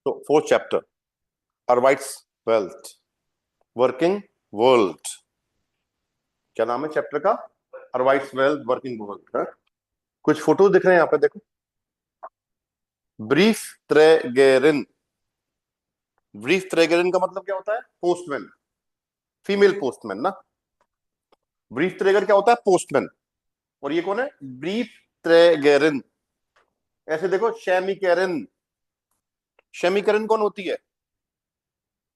तो fourth chapter, अर्वाइट्स वेल्थ वर्किंग वर्ल्ड। क्या नाम है चैप्टर का? अर्वाइट्स वेल्थ वर्किंग वर्ल्ड है। कुछ फोटो दिख रहे हैं यहाँ पे, देखो। ब्रीफ ट्रेगेरिन। ब्रीफ ट्रेगेरिन का मतलब क्या होता है? पोस्टमैन, फीमेल पोस्टमैन ना। ब्रीफ ट्रेगर क्या होता है? पोस्टमैन। और ये कौन है? ब्रीफ ट्रेगेरिन। ऐसे देखो, शेमिकेरिन। शेमिकेरिन कौन होती है?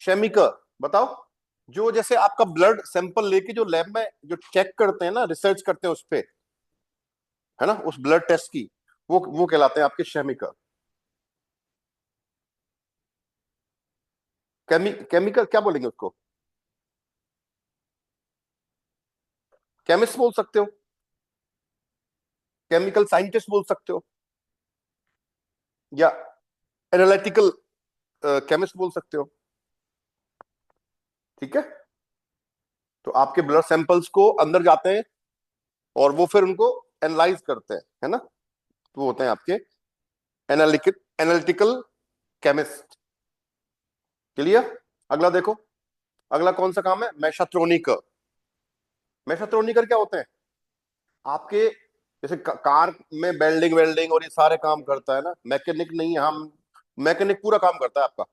शेमिकर, बताओ। जो जैसे आपका ब्लड सैंपल लेके जो लैब में जो चेक करते हैं ना, रिसर्च करते हैं उस पे, है ना, उस ब्लड टेस्ट की, वो कहलाते हैं आपके शेमिकर। केमिकल क्या बोलेंगे उसको? केमिस्ट बोल सकते हो, केमिकल साइंटिस्ट बोल सकते हो, या एनालिटिकल केमिस्ट बोल सकते हो। ठीक है। तो आपके ब्लड सैंपल्स को अंदर जाते हैं और वो फिर उनको एनालाइज करते हैं, है ना। तो वो होते हैं आपके एनालिटिकल एनालिटिकल केमिस्ट। क्लियर? अगला देखो, अगला कौन सा काम है? मैशाट्रोनिकर। मैशाट्रोनिकर क्या होते हैं? आपके जैसे कार में वेल्डिंग वेल्डिंग और ये सारे काम करता है ना, मैकेनिक नहीं है हम। मैकेनिक पूरा काम करता है आपका।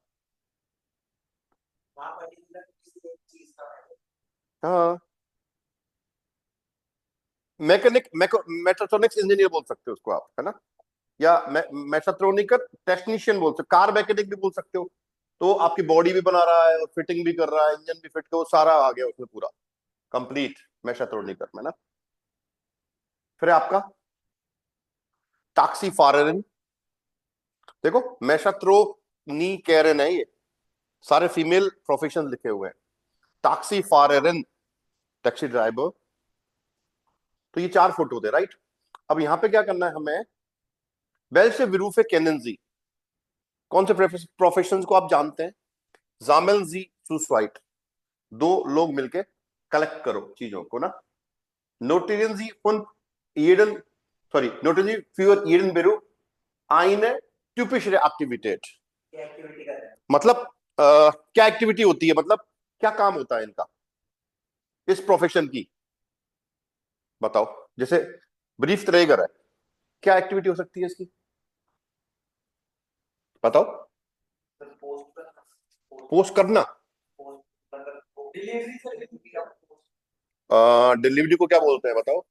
हाँ, मैकेनिक मैट्रोनिक्स इंजीनियर बोल सकते हो उसको आप, है ना। या मैट्रोनिकर टेक्नीशियन बोल सकते, कार मैकेनिक भी बोल सकते हो। तो आपकी बॉडी भी बना रहा है और फिटिंग भी कर रहा है, इंजन भी फिट कर, वो सारा आ गया उसमें पूरा कंप्लीट मैट्रोनिकर में ना। फिर आपका टैक्सी फारेरिन। देखो, मैशात्रोनी कैरन है ये, सारे फीमेल प्रोफेशन लिखे हुए हैं। टैक्सी फारेरिन, टैक्सी ड्राइवर। तो ये चार फोटो थे, राइट। अब यहां पे क्या करना है हमें? वेल्शे विरूफे केनेंजी। कौन से प्रोफेशंस को आप जानते हैं? जामेल जी सुसवाइट। दो लोग मिलके कलेक्ट करो चीजों को ना। नोटेरियन जी फुन ईडन, सॉरी, नोटेरियन जी फ्यूर ईडन बेरू आइने ट्यूपिशरे एक्टिविटेट। मतलब क्या एक्टिविटी होती है, मतलब क्या काम होता है इनका, इस प्रोफेशन की? बताओ। जैसे ब्रीफ ट्रेगर है, क्या एक्टिविटी हो सकती है इसकी? बताओ। पोस्ट करना। डिलीवरी को क्या बोलते हैं, बताओ?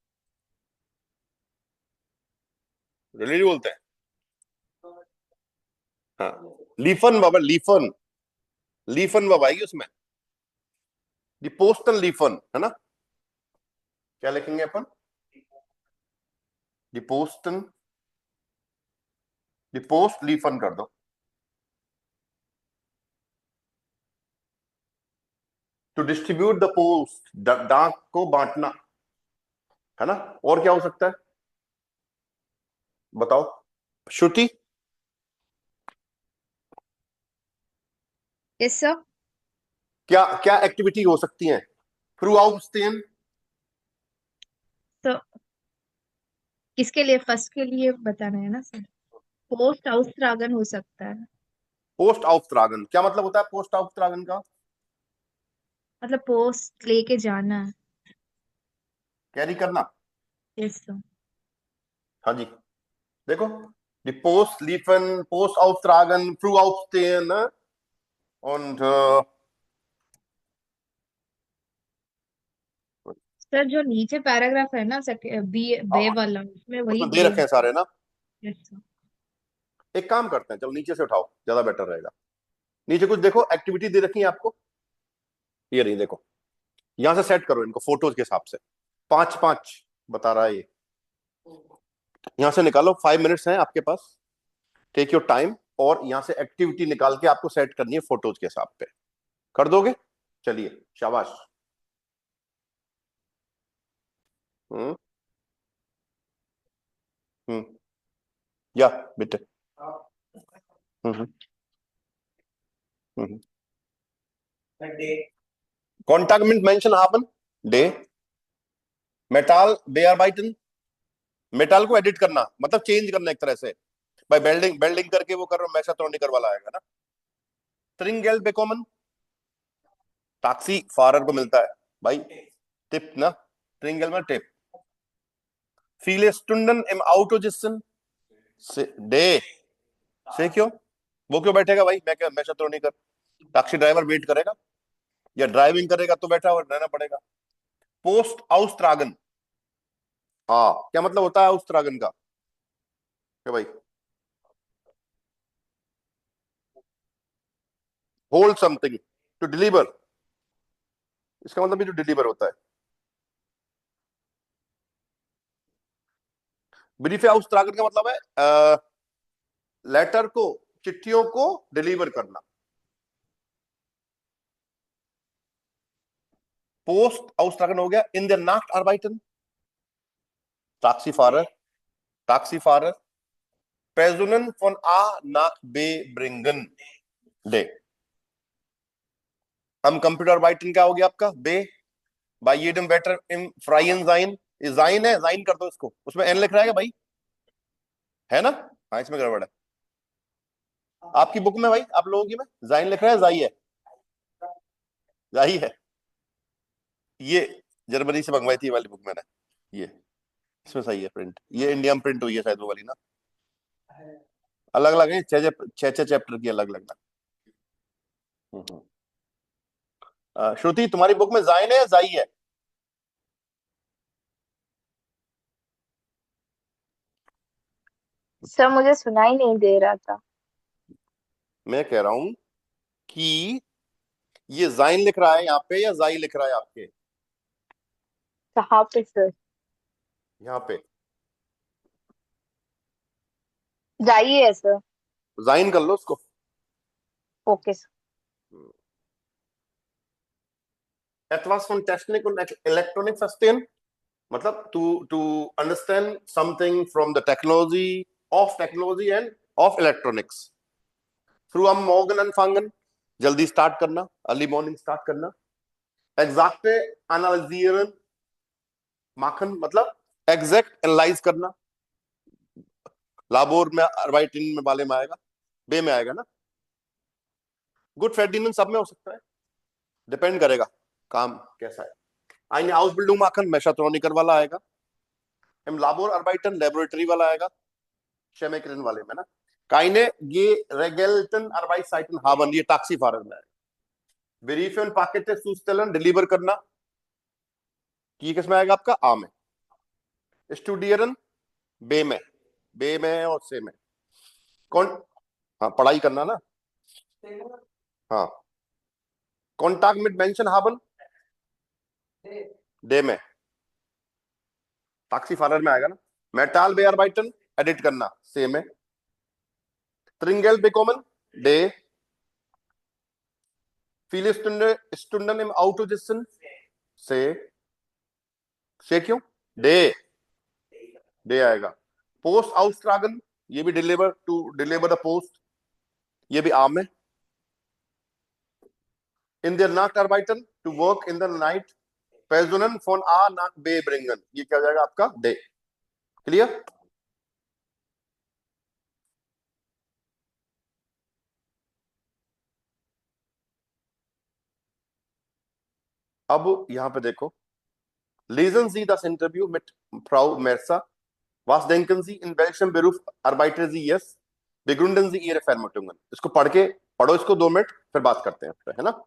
डिलीवरी बोलते हैं। हाँ, लीफन बाबा, लीफन। लीफन बाबा आएगी उसमें, दी पोस्टल लीफन, है ना। क्या लिखेंगे अपन? दी पोस्टन, दी पोस्ट लीफन कर दो। टू डिस्ट्रीब्यूट द पोस्ट, डाक को बांटना, है ना। और क्या हो सकता है, बताओ? श्रुति? Yes sir. क्या क्या एक्टिविटी हो सकती है थ्रू आउट स्टेन? तो किसके लिए? फर्स्ट के लिए बताना है ना सर। पोस्ट आउस्ट्रागन हो सकता है। पोस्ट आउफ्ट्रागन, क्या मतलब होता है पोस्ट आउफ्ट्रागन का? मतलब पोस्ट लेके जाना है। कैरी करना। Yes sir. हाँ जी। देखो, die Post liefern Post auftragen, früh aufstehen, ne? Und sir जो नीचे पैराग्राफ है ना सर, बी बे वाला, उसमें वही उसमें दे दिए। रखे हैं सारे ना। Yes sir. एक काम करते हैं, चलो नीचे से उठाओ, ज्यादा बेटर रहेगा। नीचे कुछ देखो, एक्टिविटी दे रखी है आपको। ये रही, देखो। यहां से सेट करो इनको फोटोज के हिसाब से। पांच पांच बता रहा है ये। यहां से निकालो, 5 मिनट्स हैं आपके पास। Take your time. और यहां से एक्टिविटी निकाल के आपको सेट करनी है फोटोज के हिसाब पे। कर दोगे? चलिए, शाबाश। हम्म। हम्म। या बेटे। हम्म। हम्म। कॉन्टैक्टमेंट मेंशन haben डे। मेटाल बेआरबाइटन। मेटाल को एडिट करना मतलब चेंज करना एक तरह से। भाई बेल्डिंग बेल्डिंग करके वो कर रहा हूं, मैशाट्रोनिकर वाला आएगा ना। ट्रिंगेल बेकोमन, टैक्सी फारर को मिलता है भाई टिप ना, ट्रिंगेल में टिप। फीले स्टुंडन इम आउटोजिसन से डे, से क्यों, वो क्यों बैठेगा भाई, मैं क्या, मैं शत्रु नहीं कर, टैक्सी ड्राइवर वेट करेगा या ड्राइविंग करेगा तो बैठा हुआ रहना पड़ेगा। पोस्ट आउस्ट्रागन, हाँ क्या मतलब होता है आउस्ट्रागन का, क्या भाई, होल्ड समथिंग, टू डिलीवर, इसका मतलब भी जो डिलीवर होता है। ब्रीफ आउस्ट्रागन का मतलब है लेटर को, चिट्ठियों को डिलीवर करना। पोस्ट आउस्ट्रागन हो गया। इन द नाक्ट आर्बाइटन, टैक्सी फारर, पेजुनन फॉन आ नाक बे ब्रिंगन डे। हम कंप्यूटर आर्बाइटन क्या हो गया आपका, बे बाय येडम बेटर इन फ्राइन जाइन, ये जाइन है, जाइन कर दो इसको, उसमें एन लिख रहा है भाई, है ना, हाँ इसमें गड़बड़ है। आपकी बुक में भाई, आप लोगों की में जाइन लिख रहा है, जाई है, जाही है, ये जर्मनी से मंगवाई थी ये वाली बुक मैंने, ये इसमें सही है प्रिंट, ये इंडिया में प्रिंट हुई है शायद वो वाली ना, अलग अलग है, छह छह छह चैप्टर की अलग अलग ना। हम्म। श्रुति तुम्हारी बुक में जाइन है या जाई है? सर मुझे सुनाई नहीं दे रहा था। मैं कह रहा हूं कि ये जाइन लिख रहा है यहाँ पे या जाई लिख रहा है आपके कहाँ पे सर? यहाँ पे? जाइए सर। जाइन कर लो उसको। Okay sir. etwas von Technik und Elektronik verstehen, मतलब to understand something from the technology and of electronics through am morgen anfangen, जल्दी स्टार्ट करना, अर्ली मॉर्निंग स्टार्ट करना। एग्जैक्ट एनालिसिeren, माखन मतलब एग्जैक्ट एनालाइज करना, लाबोर में अर्बाइटिन में वाले में आएगा, बे में आएगा ना। गुड फेर्डिनेंड सब में हो सकता है, डिपेंड करेगा काम कैसा है। आइने Ausbildung machen, मैशाट्रॉनिकर वाला आएगा। im Labor arbeiten, लेबोरेटरी वाला आएगा, शेमेकलिन वाले में ना। काइने ये रेगेल्टन Arbeitszeiten haben, ये टैक्सी फारर में आएगा। वेरिफिन पाकेट सुस्टेलन, डिलीवर करना, ये किस में आएगा आपका, आ में। स्टूडियरन, बे में, बे में और से में। कौन, हाँ पढ़ाई करना ना, हाँ। कॉन्टैक्ट में मेंशन हाबन, डे में, टैक्सी फारर में आएगा ना। मेटाल बेअरबाइटन, एडिट करना, से में। ट्रिंगल बेकोमन, डे। viele Stunden im Auto sitzen, से क्यों, डे, डे आएगा। पोस्ट आउस्ट्रागन, ये भी deliver, to deliver the post, ये भी आम है। इन देयर नाक्ट आर्बाइटन, to work in the night, पेजुनन फोन आ नाक बे ब्रिंगन, ये क्या हो जाएगा आपका, डे। क्लियर? अब यहां पे देखो, lesen Sie das Interview mit Frau Mercer, was denken Sie, in welchem Beruf arbeiten Sie jetzt, begründen Sie Ihre Vermutungen। इसको पढ़ के, पढ़ो इसको 2 मिनट, फिर बात करते हैं, है ना।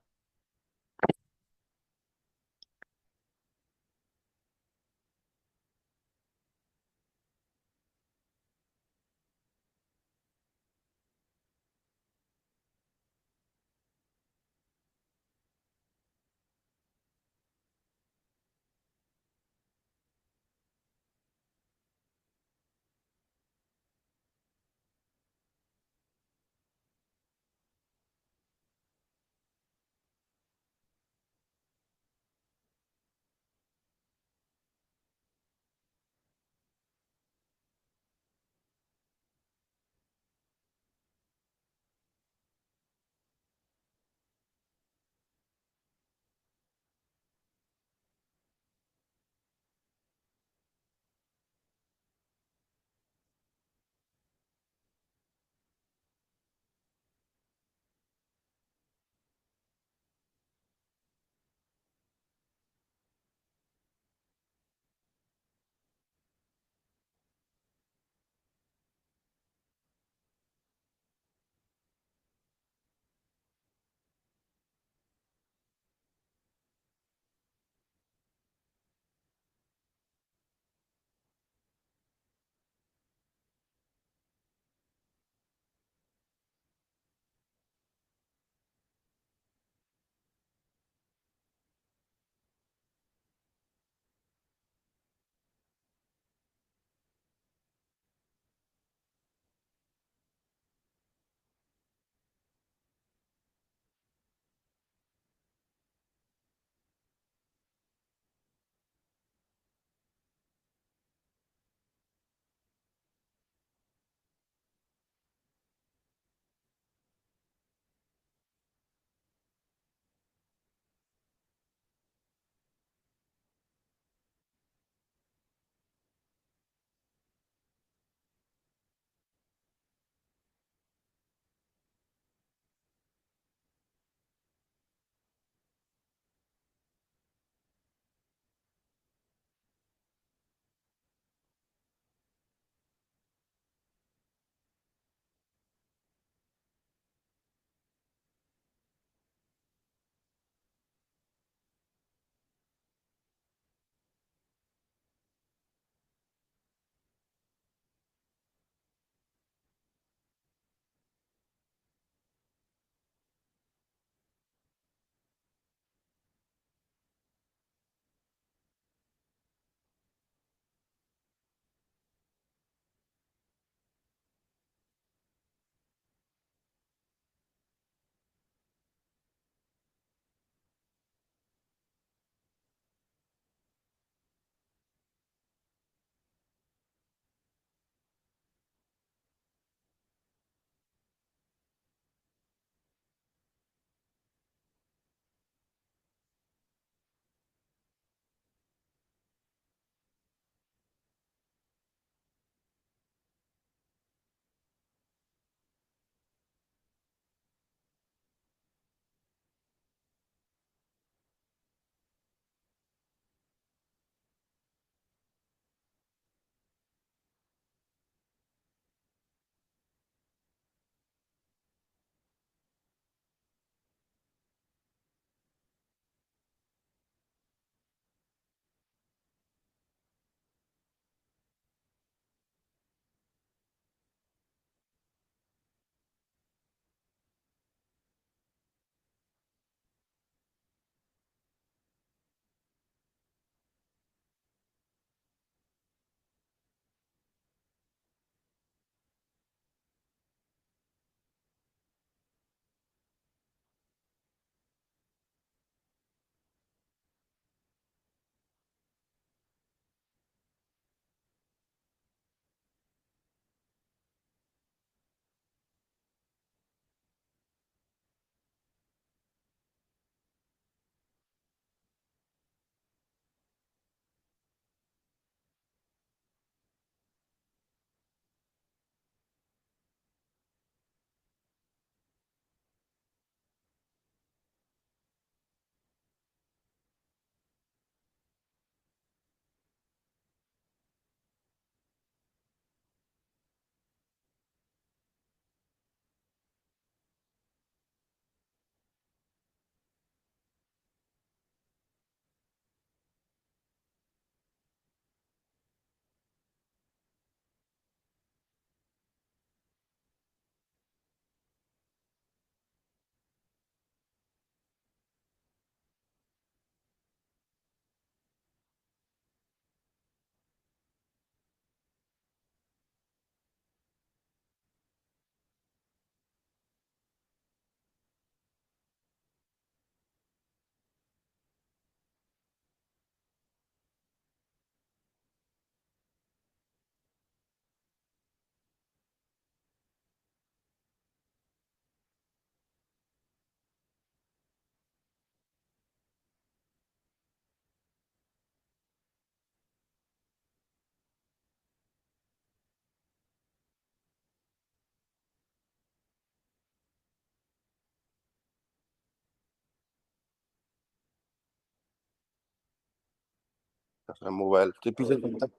मोबाइल टीपी से चलता है।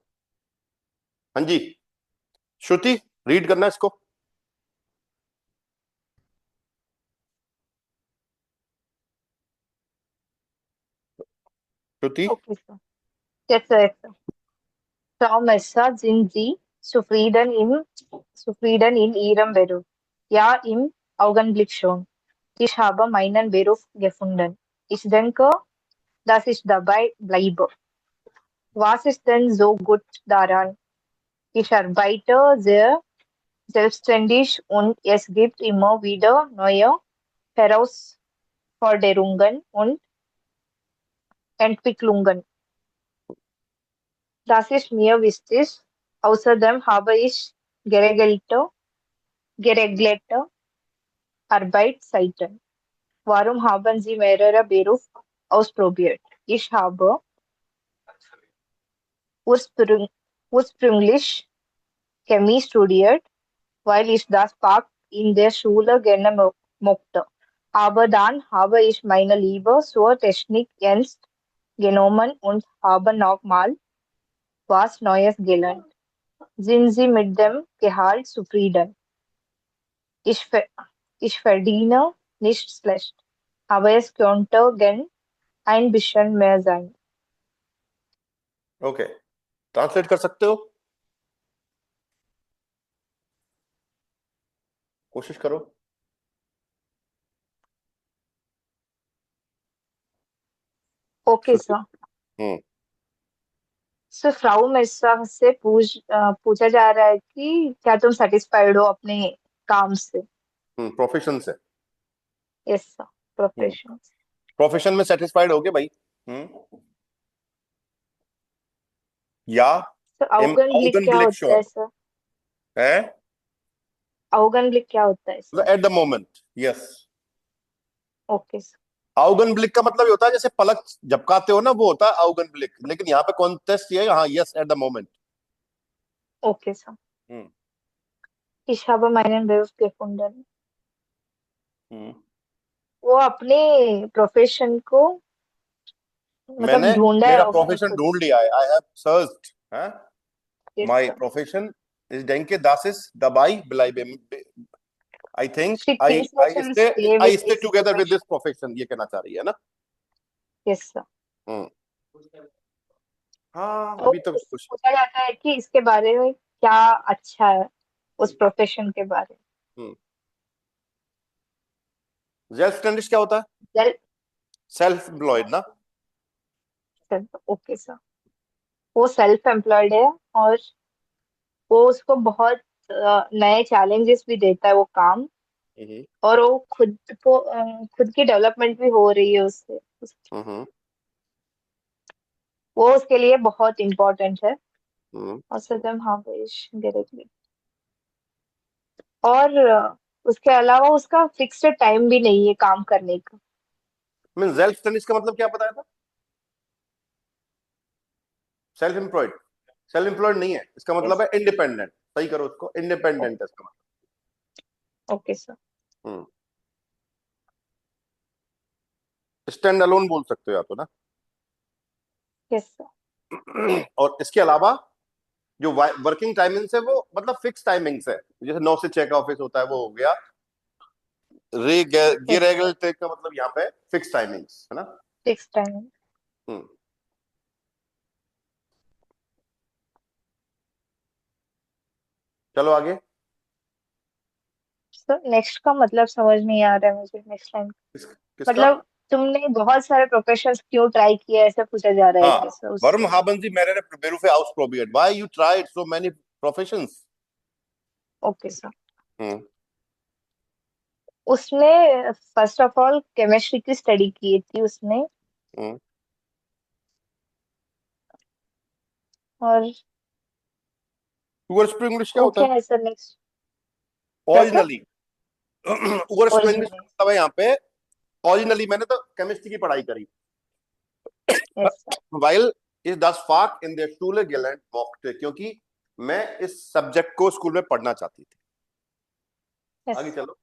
हाँ जी, श्रुति रीड करना है इसको। श्रुति। Okay, sir. Yes, sir. Yes, sir. Frau Messer sind Sie zufrieden in Ihrem Beruf? Ja, im Augenblick schon. Ich habe meinen Beruf gefunden. Ich denke, dass ich dabei bleibe. Was ist denn so gut daran? Ich arbeite sehr selbstständig und es gibt immer wieder neue Herausforderungen und Entwicklungen. Das ist mir wichtig. Außerdem habe ich geregelte Arbeitszeiten. Warum haben Sie mehrere Berufe ausprobiert? Ich habe ursprüng ursprünglich Chemie studiert, weil ich das Fach in der Schule gerne mochte. Aber dann habe ich meine Liebe zur Technik ernst genommen und habe nochmal was Neues gelernt. Sind Sie mit dem Gehalt zufrieden? Ich, ver ich verdiene nicht schlecht, aber es könnte gern ein bisschen mehr sein. Okay, translate कर सकते हो, कोशिश करो। Okay श्रुति। Sir. हम्म। Sir Frau Mirza से पूछा जा रहा है कि क्या तुम सेटिस्फाइड हो अपने काम से? प्रोफेशन से। Yes sir. प्रोफेशन। प्रोफेशन में सेटिस्फाइड हो गए भाई। हम्म। या सर im अवगन क्या Augenblick होता है schon सर? है, अवगन क्या होता है sir? At the moment. Yes, okay sir. आउगनब्लिक का मतलब ये होता है जैसे पलक झपकाते हो ना, वो होता है आउगनब्लिक, लेकिन यहाँ पे कॉन्टेस्ट ये है, हाँ yes eight the moment. Okay sir. Ich habe meinen Beruf gefunden. वो अपने प्रोफेशन को मतलब मैंने ढूंढा है मेरा उसने प्रोफेशन खुद ढूंढ से। लिया है, I have searched. Yes my sir. Profession is denke das ist dabei bleibe। I think She I thinks that I she'll stay stay with I stay this together with profession. This profession, ये कहना चाह रही है ना। Yes sir. हम्म। हाँ तो अभी तो इससे कुछ। पूछा जाता है कि इसके बारे में क्या अच्छा है, उस प्रोफेशन के बारे सेल्फ स्टैंडिश क्या होता है? में। सेल्फ एम्प्लॉयड ना। Okay sir. वो सेल्फ एम्प्लॉयड है और वो उसको बहुत नए चैलेंजेस भी देता है वो काम। हम्म। और वो खुद की डेवलपमेंट भी हो रही है उससे। हम्म। वो उसके लिए बहुत इम्पोर्टेंट है। हम्म। और सदम हावेश डायरेक्टली। और उसके अलावा उसका फिक्स्ड टाइम भी नहीं है काम करने का। मीन सेल्फ स्टैंडिश का मतलब क्या बताया था? Self employed. सेल्फ एम्प्लॉयड नहीं है, इसका मतलब यस। है इंडिपेंडेंट। सही करो उसको, इंडिपेंडेंट है इसका ओके सर। मतलब। स्टैंड अलोन बोल सकते हो या तो ना। Yes sir. और इसके अलावा जो वर्किंग टाइमिंग्स है वो मतलब फिक्स टाइमिंग्स है, जैसे 9 से 6 का ऑफिस होता है वो हो गया। रे गे यस सर। रेगुलर का मतलब यहाँ पे फिक्स टाइमिंग्स है ना। Fix time. हम्म। चलो आगे। सर नेक्स्ट का मतलब समझ नहीं आ रहा है मुझे, नेक्स्ट टाइम। किसका? मतलब तुमने बहुत सारे प्रोफेशंस क्यों ट्राई किया, ऐसा पूछा जा रहा है हाँ, क्या सर warum उससे? haben Sie mehrere Berufe ausprobiert? Why you tried so many professions? Okay sir. हम्म। उसने फर्स्ट ऑफ ऑल केमिस्ट्री की स्टडी की थी उसने। हम्म। और उर्सप्रंग इंग्लिश क्या वो होता है? क्या है सर नेक्स्ट? क्या सर? ओरिजिनली। उर्सप्रंग इंग्लिश का ओरिजिनली। मतलब है यहाँ पे ओरिजिनली, मैंने तो केमिस्ट्री की पढ़ाई करी। Yes sir. Weil ich das Fach in der Schule gelernt mochte, क्योंकि मैं इस सब्जेक्ट को स्कूल में पढ़ना चाहती थी। यस। आगे चलो।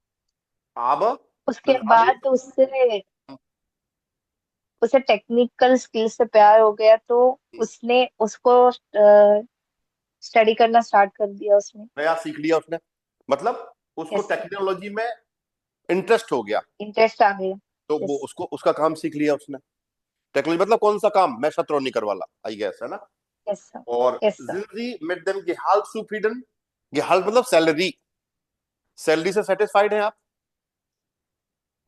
Aber उसके dann habe बाद ich उससे उसे टेक्निकल स्किल से प्यार हो गया, तो उसने उसको स्टडी करना स्टार्ट कर दिया उसने। नया सीख लिया उसने, मतलब उसको यस सर। टेक्नोलॉजी में इंटरेस्ट हो गया, इंटरेस्ट आ गया। तो वो यस। उसको उसका काम सीख लिया उसने। टेक्नोलॉजी मतलब कौन सा काम, मैं शत्रुनिकर वाला, आई गेस, है ना। Yes sir. और यस सर। जिंदगी मेट देम गेहाल्ट zufrieden, गेहाल्ट मतलब सैलरी, सैलरी से सेटिस्फाइड है आप।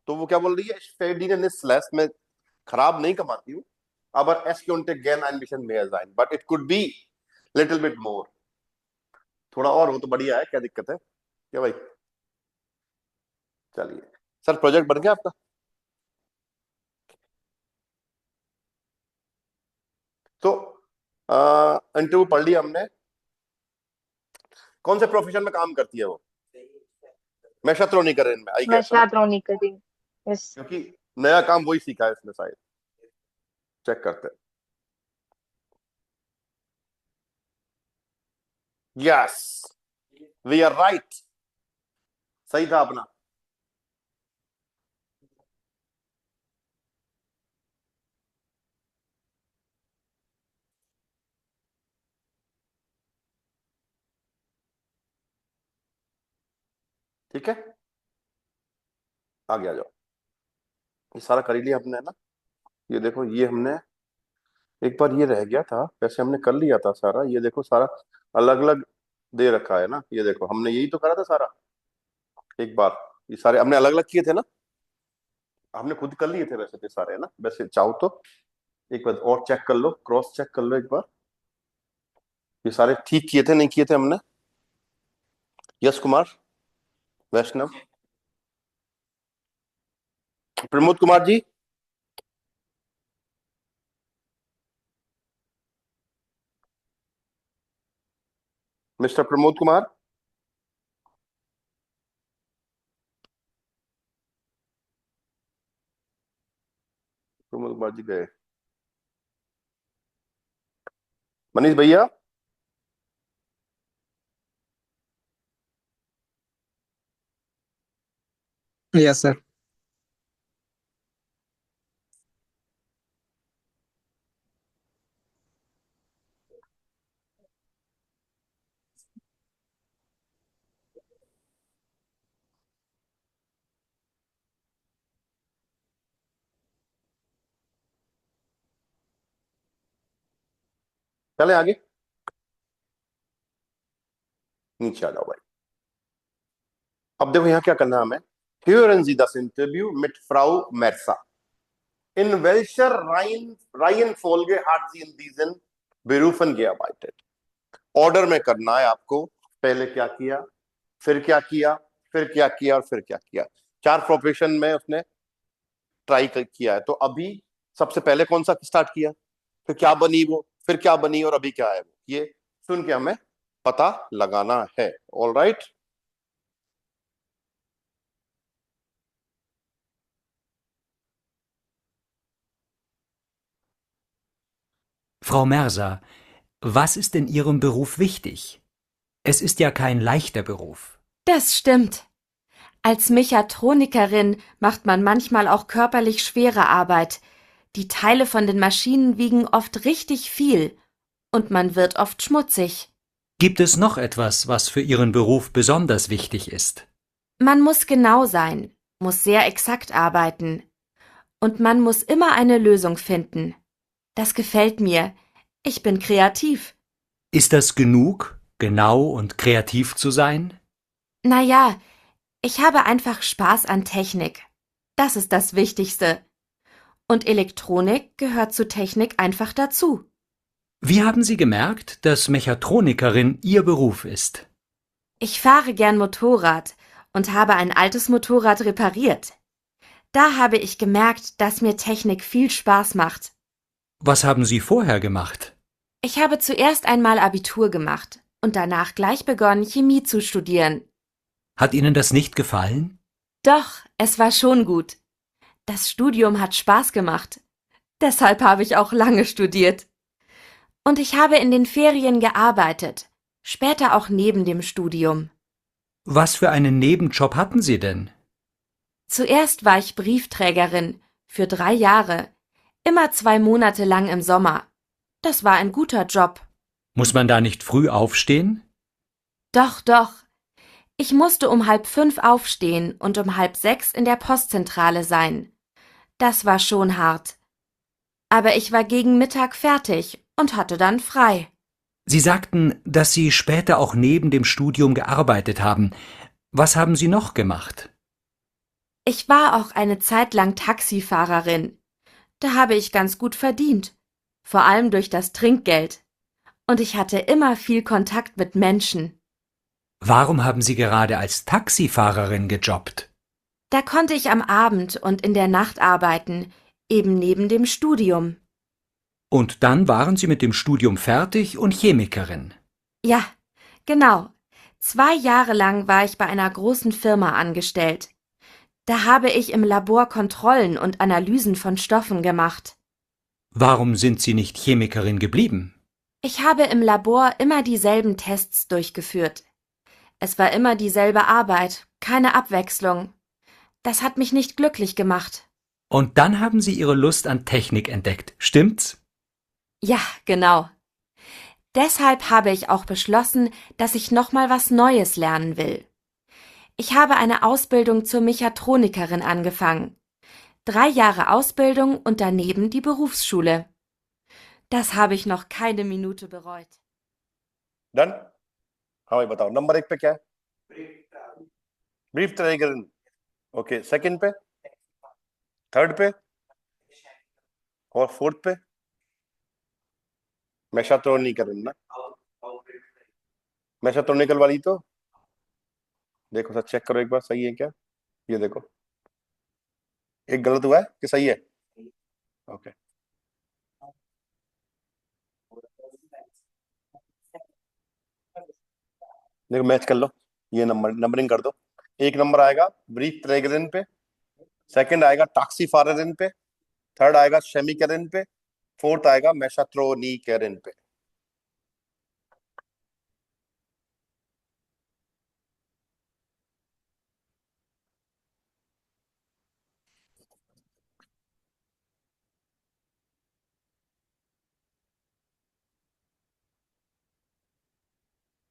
तो वो क्या बोल रही है, Verdienen ist less, मैं खराब नहीं कमाती हूँ, aber es könnte gern ein bisschen mehr sein, but it could be little bit more, थोड़ा और हो तो बढ़िया है, क्या दिक्कत है क्या भाई। चलिए सर, प्रोजेक्ट बन गया आपका। तो इंटरव्यू पढ़ लिया हमने, कौन से प्रोफेशन में काम करती है वो, मैं शत्रुघ्न नहीं कर इनमें, आई मैं गेस, है ना, छात्र नहीं कर रही। यस। क्योंकि नया काम वही सीखा है इसने शायद, चेक करते हैं। यस, वी आर राइट, सही था अपना। ठीक है, आगे आ जाओ। ये सारा कर ही लिया हमने, है ना। ये देखो, ये हमने एक बार ये रह गया था, वैसे हमने कर लिया था सारा, ये देखो सारा अलग अलग दे रखा है ना, ये देखो हमने यही तो करा था सारा एक बार, ये सारे हमने अलग अलग किए थे ना, हमने खुद कर लिए थे वैसे तो सारे, है ना, वैसे चाहो तो एक बार और चेक कर लो, क्रॉस चेक कर लो एक बार, ये सारे ठीक किए थे नहीं किए थे हमने। यश कुमार, वैष्णव, प्रमोद कुमार जी, मिस्टर प्रमोद कुमार, प्रमोद कुमार जी गए। मनीष भैया, यस सर। चले आगे, नीचे आ जाओ भाई। अब देखो यहाँ क्या करना है हमें, Hören Sie das Interview mit Frau Mercer. In welcher Reihenfolge hat sie in diesen Berufen gearbeitet? Order में करना है आपको, पहले क्या किया, फिर क्या किया, फिर क्या किया और फिर क्या किया। चार प्रोफेशन में उसने ट्राई किया है, तो अभी सबसे पहले कौन सा स्टार्ट किया, फिर क्या बनी वो, फिर क्या बनी और अभी क्या है वो, ये सुन के हमें पता लगाना है। All right. Frau Merser, was ist in Ihrem Beruf wichtig? Es ist ja kein leichter Beruf. Das stimmt. Als Mechatronikerin macht man manchmal auch körperlich schwere Arbeit. Die Teile von den Maschinen wiegen oft richtig viel und man wird oft schmutzig. Gibt es noch etwas, was für Ihren Beruf besonders wichtig ist? Man muss genau sein, muss sehr exakt arbeiten. Und man muss immer eine Lösung finden. Das gefällt mir. Ich bin kreativ. Ist das genug, genau und kreativ zu sein? Naja, ich habe einfach Spaß an Technik. Das ist das Wichtigste. Und Elektronik gehört zu Technik einfach dazu. Wie haben Sie gemerkt, dass Mechatronikerin Ihr Beruf ist? Ich fahre gern Motorrad und habe ein altes Motorrad repariert. Da habe ich gemerkt, dass mir Technik viel Spaß macht. Was haben Sie vorher gemacht? Ich habe zuerst einmal Abitur gemacht und danach gleich begonnen, Chemie zu studieren. Hat Ihnen das nicht gefallen? Doch, es war schon gut. Das Studium hat Spaß gemacht. Deshalb habe ich auch lange studiert. Und ich habe in den Ferien gearbeitet, später auch neben dem Studium. Was für einen Nebenjob hatten Sie denn? Zuerst war ich Briefträgerin für 3 Jahre. Immer 2 Monate lang im Sommer. Das war ein guter Job. Muss man da nicht früh aufstehen? Doch, doch. Ich musste um 4:30 aufstehen und um 5:30 in der Postzentrale sein. Das war schon hart. Aber ich war gegen Mittag fertig und hatte dann frei. Sie sagten, dass Sie später auch neben dem Studium gearbeitet haben. Was haben Sie noch gemacht? Ich war auch eine Zeit lang Taxifahrerin. Da habe ich ganz gut verdient. Vor allem durch das Trinkgeld. Und ich hatte immer viel Kontakt mit Menschen. Warum haben Sie gerade als Taxifahrerin gejobbt? Da konnte ich am Abend und in der Nacht arbeiten, eben neben dem Studium. Und dann waren Sie mit dem Studium fertig und Chemikerin. Ja, genau. 2 Jahre lang war ich bei einer großen Firma angestellt. Da habe ich im Labor Kontrollen und Analysen von Stoffen gemacht. Warum sind Sie nicht Chemikerin geblieben? Ich habe im Labor immer dieselben Tests durchgeführt. Es war immer dieselbe Arbeit, keine Abwechslung. Das hat mich nicht glücklich gemacht. Und dann haben Sie Ihre Lust an Technik entdeckt, stimmt's? Ja, genau. Deshalb habe ich auch beschlossen, dass ich noch mal was Neues lernen will. Ich habe eine Ausbildung zur Mechatronikerin angefangen. 3 Jahre Ausbildung und daneben die Berufsschule. Das habe ich noch keine Minute bereut. Done. हाँ भाई बताओ, number 1 पे क्या है? Brief ट्राइगरन। Okay, second पे, third पे और fourth पे मेशाट्रोनिकल ना। मेशाट्रोनिकल वाली तो देखो सर, चेक करो एक बार, सही है क्या? ये देखो, एक गलत हुआ है कि सही है? ओके, देखो मैच कर लो, ये नंबरिंग कर दो। एक नंबर आएगा ब्रीफ ट्राइगरन पे, सेकंड आएगा टॉक्सीफायरिन पे, थर्ड आएगा शेमिकरिन पे, फोर्थ आएगा मेशाट्रोनिकरिन पे।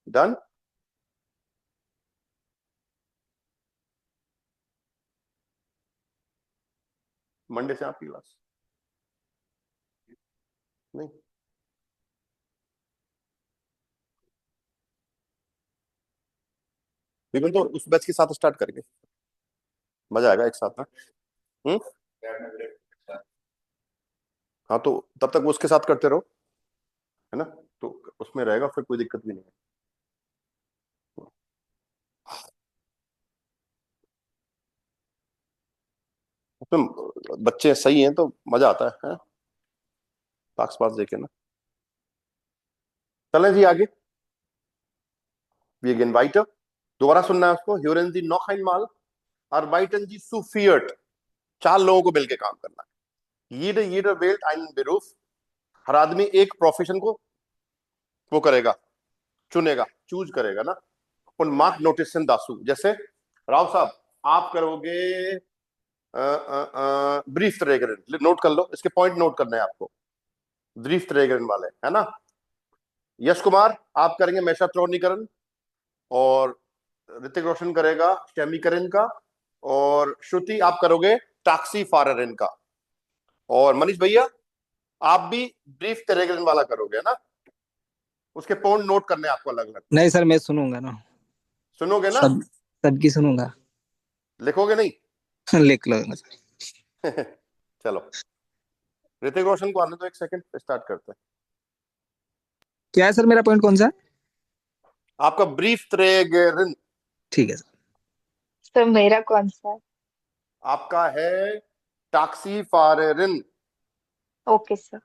डन। मंडे से आपकी क्लास नहीं? बिल्कुल, तो उस बैच के साथ स्टार्ट करेंगे, मजा आएगा एक साथ ना। हम्म। हाँ, तो तब तक वो उसके साथ करते रहो, है ना? तो उसमें रहेगा, फिर कोई दिक्कत भी नहीं है। उसमें बच्चे सही हैं तो मजा आता है? पास पास देखे ना। चलें जी आगे। Wegen weiter, दोबारा सुनना है उसको। Hören Sie noch einmal, arbeiten Sie zu viert, 4 लोगों को मिलकर काम करना है। jeder wählt einen Beruf, हर आदमी एक प्रोफेशन को वो करेगा, चुनेगा, चूज करेगा ना। उन मार्क नोटिसन दासू, जैसे राव साहब आप करोगे ब्रीफ ट्रेगरन, नोट कर लो, इसके पॉइंट नोट करने हैं आपको, ब्रीफ ट्रेगरन वाले, है ना। यश कुमार आप करेंगे मेशाट्रोनिकरण, और ऋतिक रोशन करेगा शेमिकरिन का, और श्रुति आप करोगे टॉक्सीफायरिन का, और मनीष भैया आप भी ब्रीफ ट्रेगरन वाला करोगे ना। उसके पॉइंट नोट करने हैं आपको अलग अलग। नहीं सर, मैं सुनूंगा ना, सुनोगे ना? सबकी सुनूंगा। लिखोगे नहीं? लिख लो सर। चलो, ऋतिक रोशन को आने दो, एक सेकंड, स्टार्ट करते हैं। क्या है सर, मेरा पॉइंट कौन सा है? आपका ब्रीफ ट्रेगरन। ठीक है सर। सर मेरा कौन सा है? आपका है टॉक्सीफायरिन। Okay sir.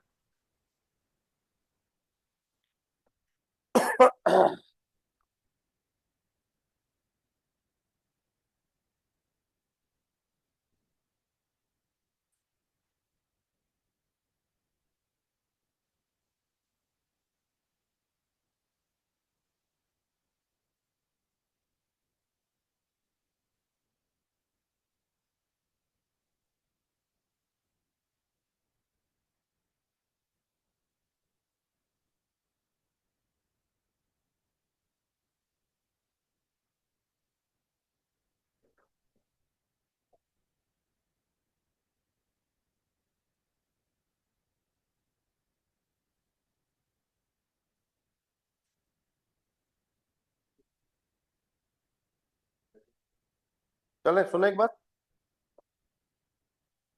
चलें सुने एक बार।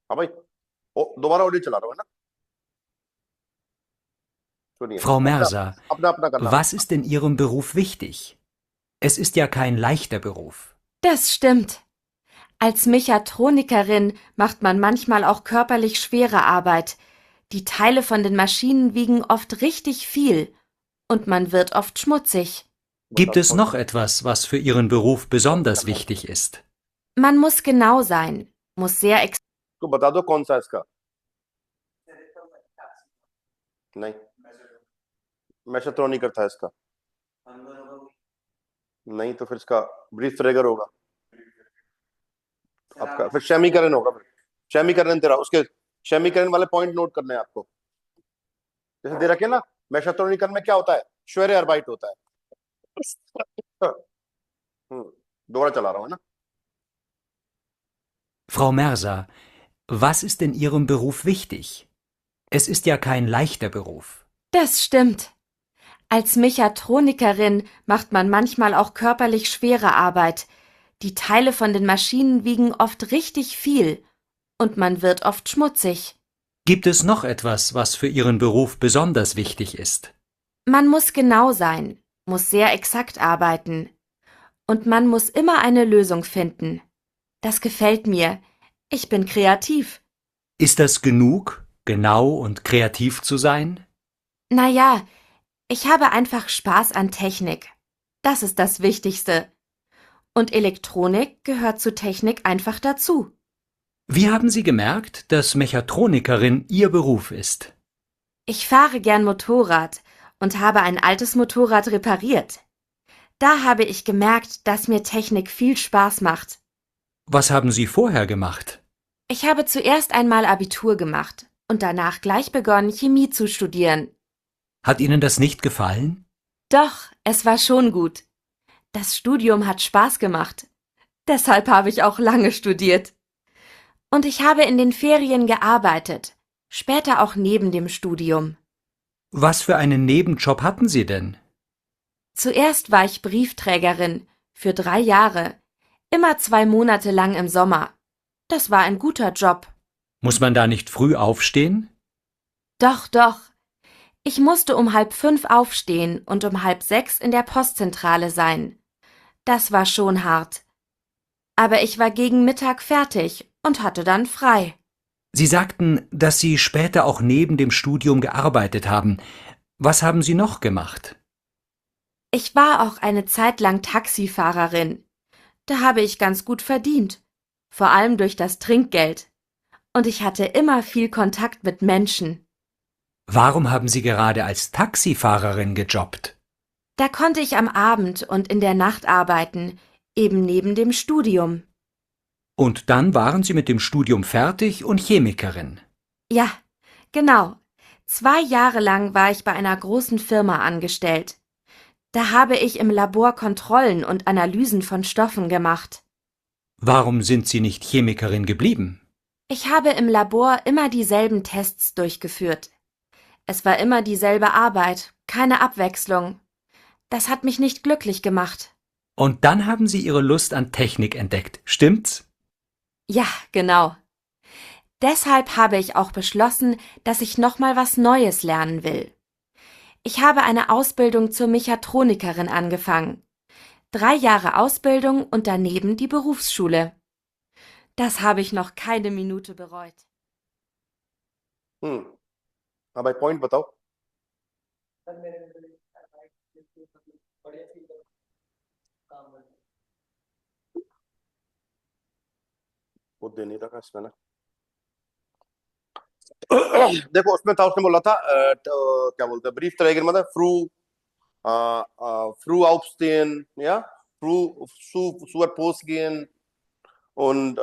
हाँ भाई, दोबारा ऑडियो चला रहा हूँ है ना, सुनिए Frau अपना Merser, अपना अपना करना। was ist in Ihrem Beruf wichtig? Es ist ja kein leichter Beruf. Das stimmt. Als Mechatronikerin macht man manchmal auch körperlich schwere Arbeit. Die Teile von den Maschinen wiegen oft richtig viel und man wird oft schmutzig. Gibt es noch etwas, was für Ihren Beruf besonders wichtig ist? Man muss genau sein, muss sehr तो बता दो कौन सा इसका, नहीं मैशेट्रोनिकर था इसका, नहीं तो फिर इसका ब्रीफ ट्रेगर होगा आपका, फिर शेमीकरण होगा, फिर शेमीकरण तेरा, उसके शेमीकरण वाले पॉइंट नोट करने हैं आपको। जैसे दे रखे ना, मैशेट्रोनिकर में क्या होता है, श्वेरे अर्बाइट होता है। दोबारा चला रहा हूँ है ना। Frau Merser, was ist in Ihrem Beruf wichtig? Es ist ja kein leichter Beruf. Das stimmt. Als Mechatronikerin macht man manchmal auch körperlich schwere Arbeit. Die Teile von den Maschinen wiegen oft richtig viel und man wird oft schmutzig. Gibt es noch etwas, was für Ihren Beruf besonders wichtig ist? Man muss genau sein, muss sehr exakt arbeiten. Und man muss immer eine Lösung finden. Das gefällt mir. Ich bin kreativ. Ist das genug, genau und kreativ zu sein? Naja, ich habe einfach Spaß an Technik. Das ist das Wichtigste. Und Elektronik gehört zu Technik einfach dazu. Wie haben Sie gemerkt, dass Mechatronikerin Ihr Beruf ist? Ich fahre gern Motorrad und habe ein altes Motorrad repariert. Da habe ich gemerkt, dass mir Technik viel Spaß macht. Was haben Sie vorher gemacht? Ich habe zuerst einmal Abitur gemacht und danach gleich begonnen, Chemie zu studieren. Hat Ihnen das nicht gefallen? Doch, es war schon gut. Das Studium hat Spaß gemacht. Deshalb habe ich auch lange studiert. Und ich habe in den Ferien gearbeitet, später auch neben dem Studium. Was für einen Nebenjob hatten Sie denn? Zuerst war ich Briefträgerin für 3 Jahre, immer 2 Monate lang im Sommer. Das war ein guter Job. Muss man da nicht früh aufstehen? Doch, doch. Ich musste um 4:30 aufstehen und um 5:30 in der Postzentrale sein. Das war schon hart. Aber ich war gegen Mittag fertig und hatte dann frei. Sie sagten, dass Sie später auch neben dem Studium gearbeitet haben. Was haben Sie noch gemacht? Ich war auch eine Zeit lang Taxifahrerin. Da habe ich ganz gut verdient, vor allem durch das Trinkgeld. Und ich hatte immer viel Kontakt mit Menschen. Warum haben Sie gerade als Taxifahrerin gejobbt? Da konnte ich am Abend und in der Nacht arbeiten, eben neben dem Studium. Und dann waren Sie mit dem Studium fertig und Chemikerin. Ja, genau. 2 Jahre lang war ich bei einer großen Firma angestellt. Da habe ich im Labor Kontrollen und Analysen von Stoffen gemacht. Warum sind Sie nicht Chemikerin geblieben? Ich habe im Labor immer dieselben Tests durchgeführt. Es war immer dieselbe Arbeit, keine Abwechslung. Das hat mich nicht glücklich gemacht. Und dann haben Sie Ihre Lust an Technik entdeckt, stimmt's? Ja, genau. Deshalb habe ich auch beschlossen, dass ich noch mal was Neues lernen will. Ich habe eine Ausbildung zur Mechatronikerin angefangen. 3 Jahre Ausbildung und daneben die Berufsschule. Das habe ich noch keine Minute bereut. हाँ भाई point बताओ। वो दे नहीं रखा इसमें ना। देखो उसमें था, उसने बोला था क्या बोलते हैं, ब्रीफ तरीके मतलब früh aufstehen, ja, früh postgehen und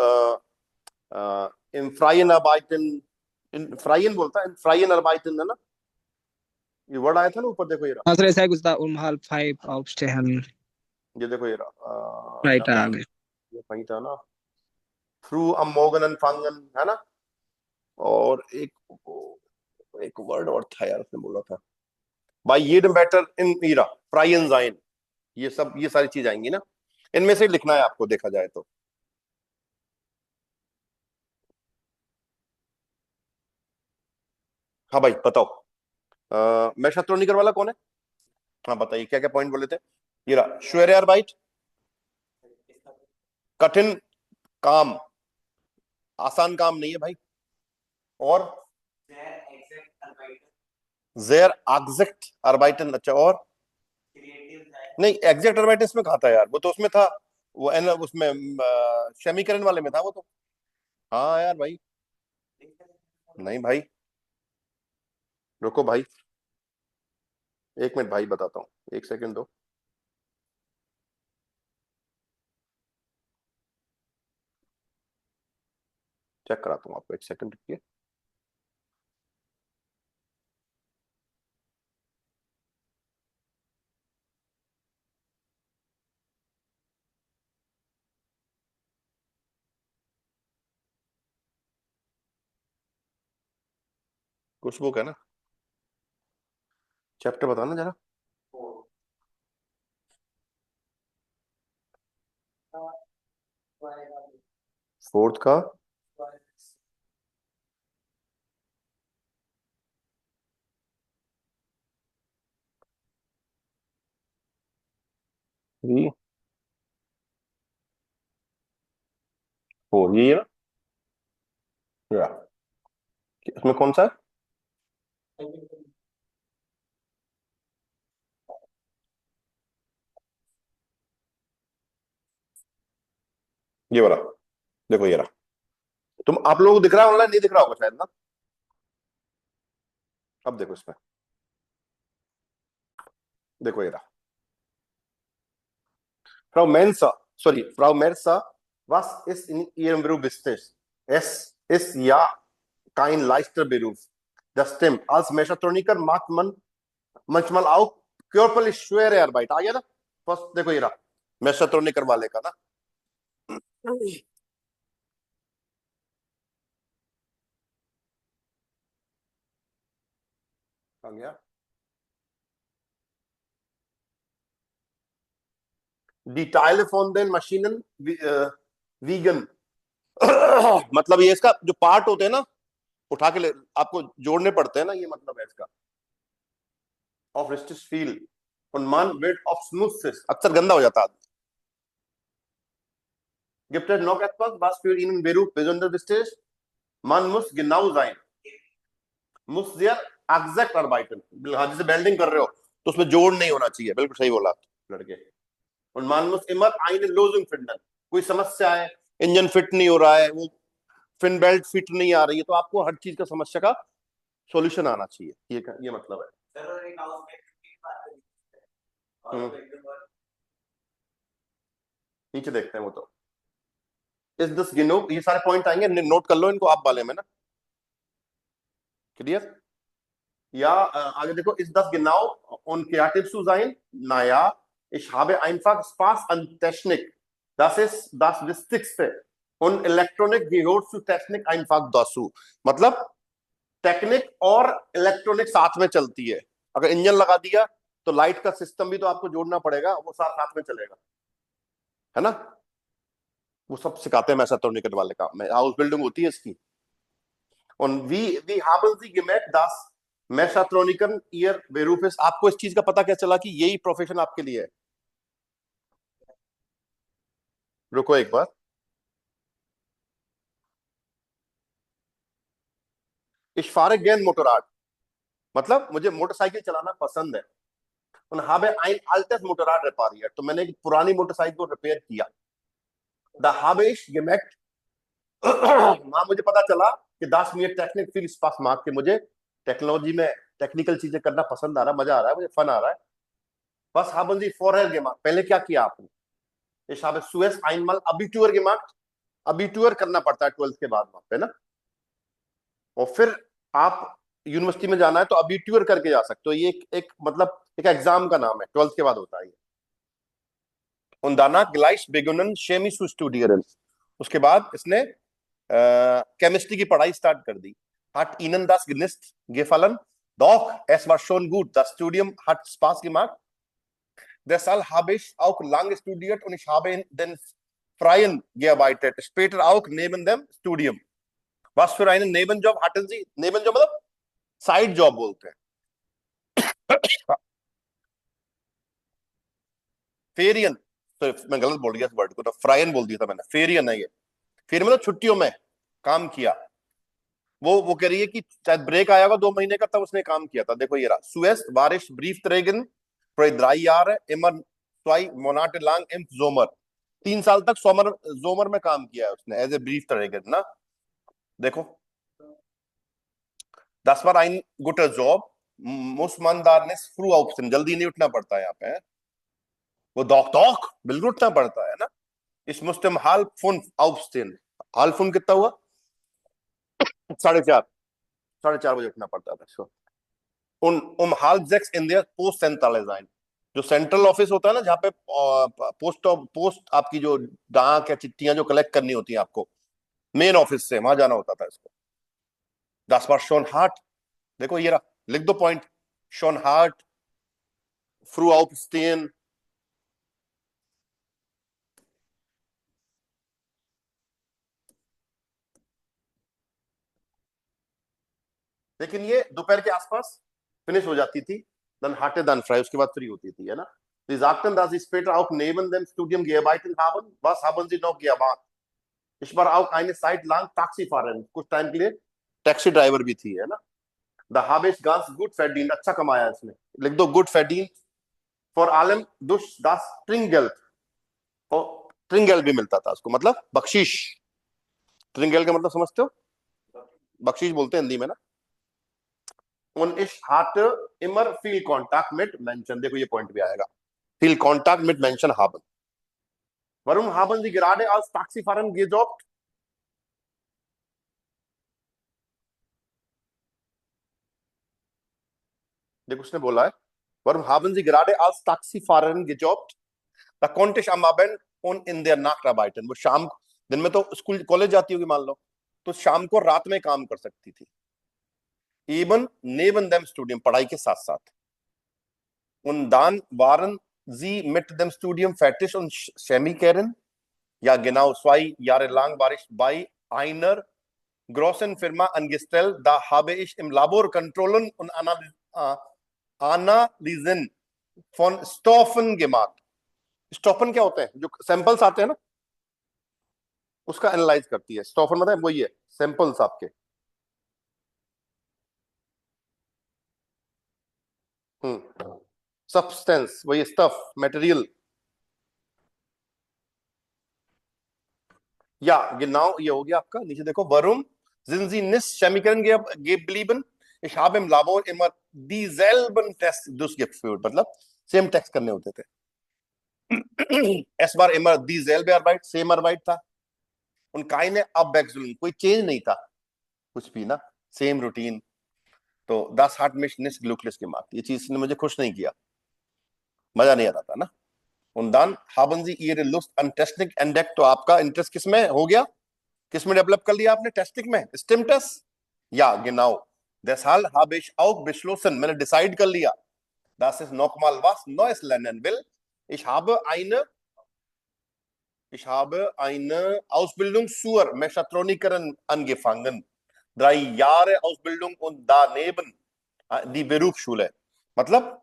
im Freien arbeiten, in Freien बोलता है, in Freien arbeiten है ना, ये वर्ड आया था ना ऊपर, देखो ये रहा, हाँ सर ऐसा ही कुछ था 5:30 aufstehen ये देखो ये रहा, राइट आ गए ये वही था ना, früh am Morgen anfangen है ना, और एक वर्ड और था यार, उसने बोला था by jedem better in era, Freien sein, ये सारी चीज आएंगी ना, इनमें से लिखना है आपको देखा जाए तो। हाँ भाई बताओ, मेषात्रोनिकर वाला कौन है? हाँ बताइए क्या क्या पॉइंट बोले थे। ये रहा श्वेर अर्बाइट, कठिन काम, आसान काम नहीं है भाई। और जेर एग्जैक्ट अर्बाइटन, अच्छा और नहीं एग्जैक्ट अर्बाइटन में कहा था यार, वो तो उसमें था, वो उसमें समीकरण वाले में था वो तो। हाँ यार भाई, नहीं भाई, रुको भाई, एक मिनट भाई बताता हूँ, एक सेकंड दो। चेक कराता हूँ आपको, एक सेकंड रुकिए। कुछ बुक है ना, चैप्टर बताना जरा। फोर्थ का थ्री फोर, ये ना या इसमें कौन सा है? ये वाला, देखो ये रहा। तुम आप लोगों को दिख रहा है ऑनलाइन? नहीं दिख रहा होगा शायद ना, अब देखो इसमें, देखो ये रहा। Frau Mensa, sorry, Frau Mersa, was ist in Ihrem Beruf wichtig? Es ist ja kein leichter Beruf. Das stimmt. Als Mechatroniker macht man manchmal auch körperlich schwere Arbeit. आ गया ना? फर्स्ट देखो ये रहा मेषाट्रोनिकर वाले का ना। आ गया Die Teile von den Maschinen wiegen मतलब ये इसका जो पार्ट होते हैं ना, उठा के आपको जोड़ने पड़ते हैं ना, ये मतलब है इसका। ऑफ रिस्टिस फील und man wird auf Schmutzes अक्सर गंदा हो जाता है। Gibt es noch etwas, was für Ihnen Beruf besonders wichtig ist? Man muss genau sein, muss sehr exakt arbeiten। हाँ, जैसे वेल्डिंग कर रहे हो तो उसमें जोड़ नहीं होना चाहिए, बिल्कुल सही बोला लड़के। और man muss immer eine Lösung finden। कोई समस्या है, इंजन फिट नहीं हो रहा है, वो फिन बेल्ट फिट नहीं आ रही है, तो आपको हर चीज का समस्या का सॉल्यूशन आना चाहिए, ये मतलब है। नीचे देखते हैं वो तो इस दस गिनो, ये सारे पॉइंट आएंगे, नोट कर लो इनको आप वाले में ना, क्लियर। या आगे देखो, इस दस गिनाओ und kreativ zu sein, naja, ich habe einfach Spaß an Technik, das ist das Wichtigste und Elektronik gehört zu Technik einfach dazu। मतलब टेक्निक और इलेक्ट्रॉनिक साथ में चलती है। अगर इंजन लगा दिया तो लाइट का सिस्टम भी तो आपको जोड़ना पड़ेगा, वो साथ साथ में चलेगा, है ना। वो सब सिखाते हैं मेषाट्रोनिकर वाले काम में, हाउस बिल्डिंग होती है इसकी। und wie haben Sie gemerkt, dass Mechatroniker Ihr Beruf ist? आपको इस चीज का पता क्या चला कि यही प्रोफेशन आपके लिए है? रुको एक बार, ich fahre gern Motorrad, मतलब मुझे मोटरसाइकिल चलाना पसंद है। und habe ein altes Motorrad repariert, तो मैंने एक पुरानी मोटरसाइकिल को रिपेयर किया। da habe ich gemerkt हाँ, मुझे पता चला कि दास mir technique viel Spaß macht, कि मुझे टेक्नोलॉजी में टेक्निकल चीजें करना पसंद आ रहा है, मजा आ रहा है, मुझे फन आ रहा है। was haben Sie vorher gemacht? पहले क्या किया आपने? ich habe zuerst einmal Abitur gemacht, अबिटूर करना पड़ता है 12th के बाद वहां पे ना, और फिर आप यूनिवर्सिटी में जाना है तो अबिटूर करके जा सकते हो। ये एक मतलब एक एग्जाम का नाम है, 12th के बाद होता है ये। und danach gleich begonnen Chemie zu studieren, उसके बाद इसने केमिस्ट्री की पढ़ाई स्टार्ट कर दी। hat Ihnen das nicht gefallen? Doch, es war schon gut, das Studium hat Spaß gemacht, deshalb habe ich auch lange studiert und ich habe in den Freien gearbeitet, später auch neben dem Studium। was für einen Nebenjob hatten Sie? Nebenjob मतलब side job बोलते हैं। फेरियन, तो मैं गलत बोल गया इस word को, तो फ्रायन बोल दिया था मैंने, फेरियन है ये। फिर मतलब छुट्टियों में काम किया। वो कह रही है कि शायद ब्रेक आया होगा 2 महीने का, तब उसने काम किया था। देखो ये रहा, सुएस्ट बारिश ब्रीफ ट्रेगन फ्रॉय ड्राई यार इमर स्वाई मोनाटेलांग इम जोमर। 3 साल तक सोमर जोमर में काम किया है उसने एज ए ब्रीफ ट्रेगन ना। देखो, दस बार आइन गुटर जॉब मुसमानदार ने फ्रू ऑप्शन, जल्दी नहीं उठना पड़ता है यहाँ पे, वो दौक दौक बिल्कुल उठना पड़ता है ना। इस मुस्टम हाल फुन ऑप्शन, हाल फुन कितना हुआ, 4:30, 4:30 बजे उठना पड़ता था इसको। उन हाल्फ इन दियर पोस्ट सेंट्रलाइज, जो सेंट्रल ऑफिस होता है ना, जहाँ पे पोस्ट आपकी जो डाक या चिट्ठियां जो कलेक्ट करनी होती है आपको, मेन ऑफिस से वहां जाना होता था इसको। 10 बार शॉन हार्ट, देखो ये रहा, लिख दो पॉइंट, शॉन हार्ट, फ्रू आउपस्टेन। लेकिन ये दोपहर के आसपास फिनिश हो जाती थी, dann hatte dann frei, उसके बाद फ्री होती थी, है ना। Sie sagten, dass sie später auch neben dem Studium gearbeitet haben. Was haben sie noch gearbeitet? Ich war auch eine Zeit lang Taxifahrerin, कुछ टाइम के लिए टैक्सी ड्राइवर भी थी, है ना। Da habe ich ganz gut verdient, अच्छा कमाया इसने, लिख दो good verdient, vor allem durch das Trinkgeld, और ट्रिंगेल भी मिलता था उसको, मतलब बख्शीश। ट्रिंगेल का मतलब समझते हो, बख्शीश बोलते हैं हिंदी में ना। Und ich hatte immer viel Kontakt mit Menschen, देखो ये पॉइंट भी आएगा, viel Kontakt mit Menschen haben. Warum haben Sie gerade als Taxifahrer gejobbt? देखो उसने बोला है, warum haben Sie gerade als Taxifahrer gejobbt? Da konnte ich am Abend und in der Nacht arbeiten. वो शाम, दिन में तो स्कूल कॉलेज जाती होगी मान लो, तो शाम को रात में काम कर सकती थी। Even neben dem Studium, पढ़ाई के साथ साथ। Und dann waren sie mit dem Studium fertig und Chemikerin. Ja, genau, 2 Jahre lang war ich bei einer großen Firma angestellt. Da habe ich im Labor Kontrollen und Analysen von Stoffen gemacht. स्टॉफन क्या होते हैं, जो samples आते हैं ना, उसका analyse करती है। स्टॉफन मतलब वही है, सैंपल्स आपके। सब्सटेंस वही स्टफ, मटेरियल। या genau, ये हो गया आपका। नीचे देखो, warum sind Sie nicht Chemikerin geblieben? Ich habe im Labor immer dieselben Tests durchgeführt, मतलब सेम टेस्ट करने होते थे। Es war immer dieselbe Arbeit, same arbeit था। und keine Abwechslung, कोई चेंज नहीं था कुछ भी ना, सेम रूटीन। तो das hat mich nicht glücklich gemacht, ये चीज ने मुझे खुश नहीं किया, मजा नहीं आ रहा था ना। und dann haben Sie Ihre Lust an Technik entdeckt, तो आपका इंटरेस्ट किसमें हो गया, किसमें डेवलप कर लिया आपने, टेस्टिंग में, स्टेम टेस्ट। या genau, deshalb habe ich auch beschlossen, मैंने डिसाइड कर लिया, dass ich noch mal was Neues lernen will. Ich habe eine Ausbildung zur Mechatronikerin angefangen. 3 Jahre Ausbildung und daneben die Berufsschule. मतलब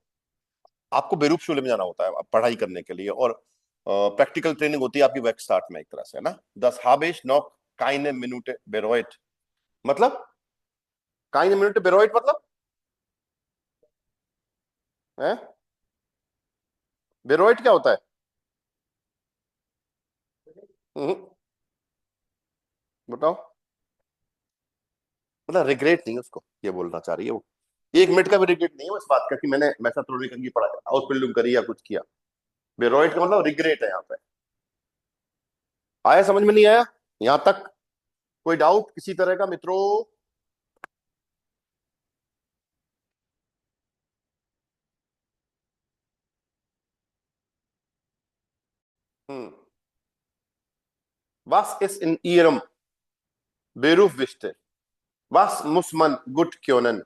आपको Berufsschule में जाना होता है पढ़ाई करने के लिए, और प्रैक्टिकल ट्रेनिंग होती है आपकी वर्कस्टार्ट में एक तरह से, है ना। Das habe ich noch keine Minute bereut. मतलब keine Minute bereut मतलब है, bereut क्या होता है? बताओ, मतलब रिग्रेट नहीं, उसको ये बोलना चाह रही है वो, 1 मिनट का भी रिग्रेट नहीं है इस बात का कि मैंने मैथमेटिक्स की पढ़ाई आउटबिल्डिंग करी या कुछ किया। बेरॉइट का मतलब रिग्रेट है यहाँ पे। आया समझ में, नहीं आया यहाँ तक? कोई डाउट किसी तरह का मित्रों? Was ist in Ihrem Beruf wichtig? Was muss man gut können?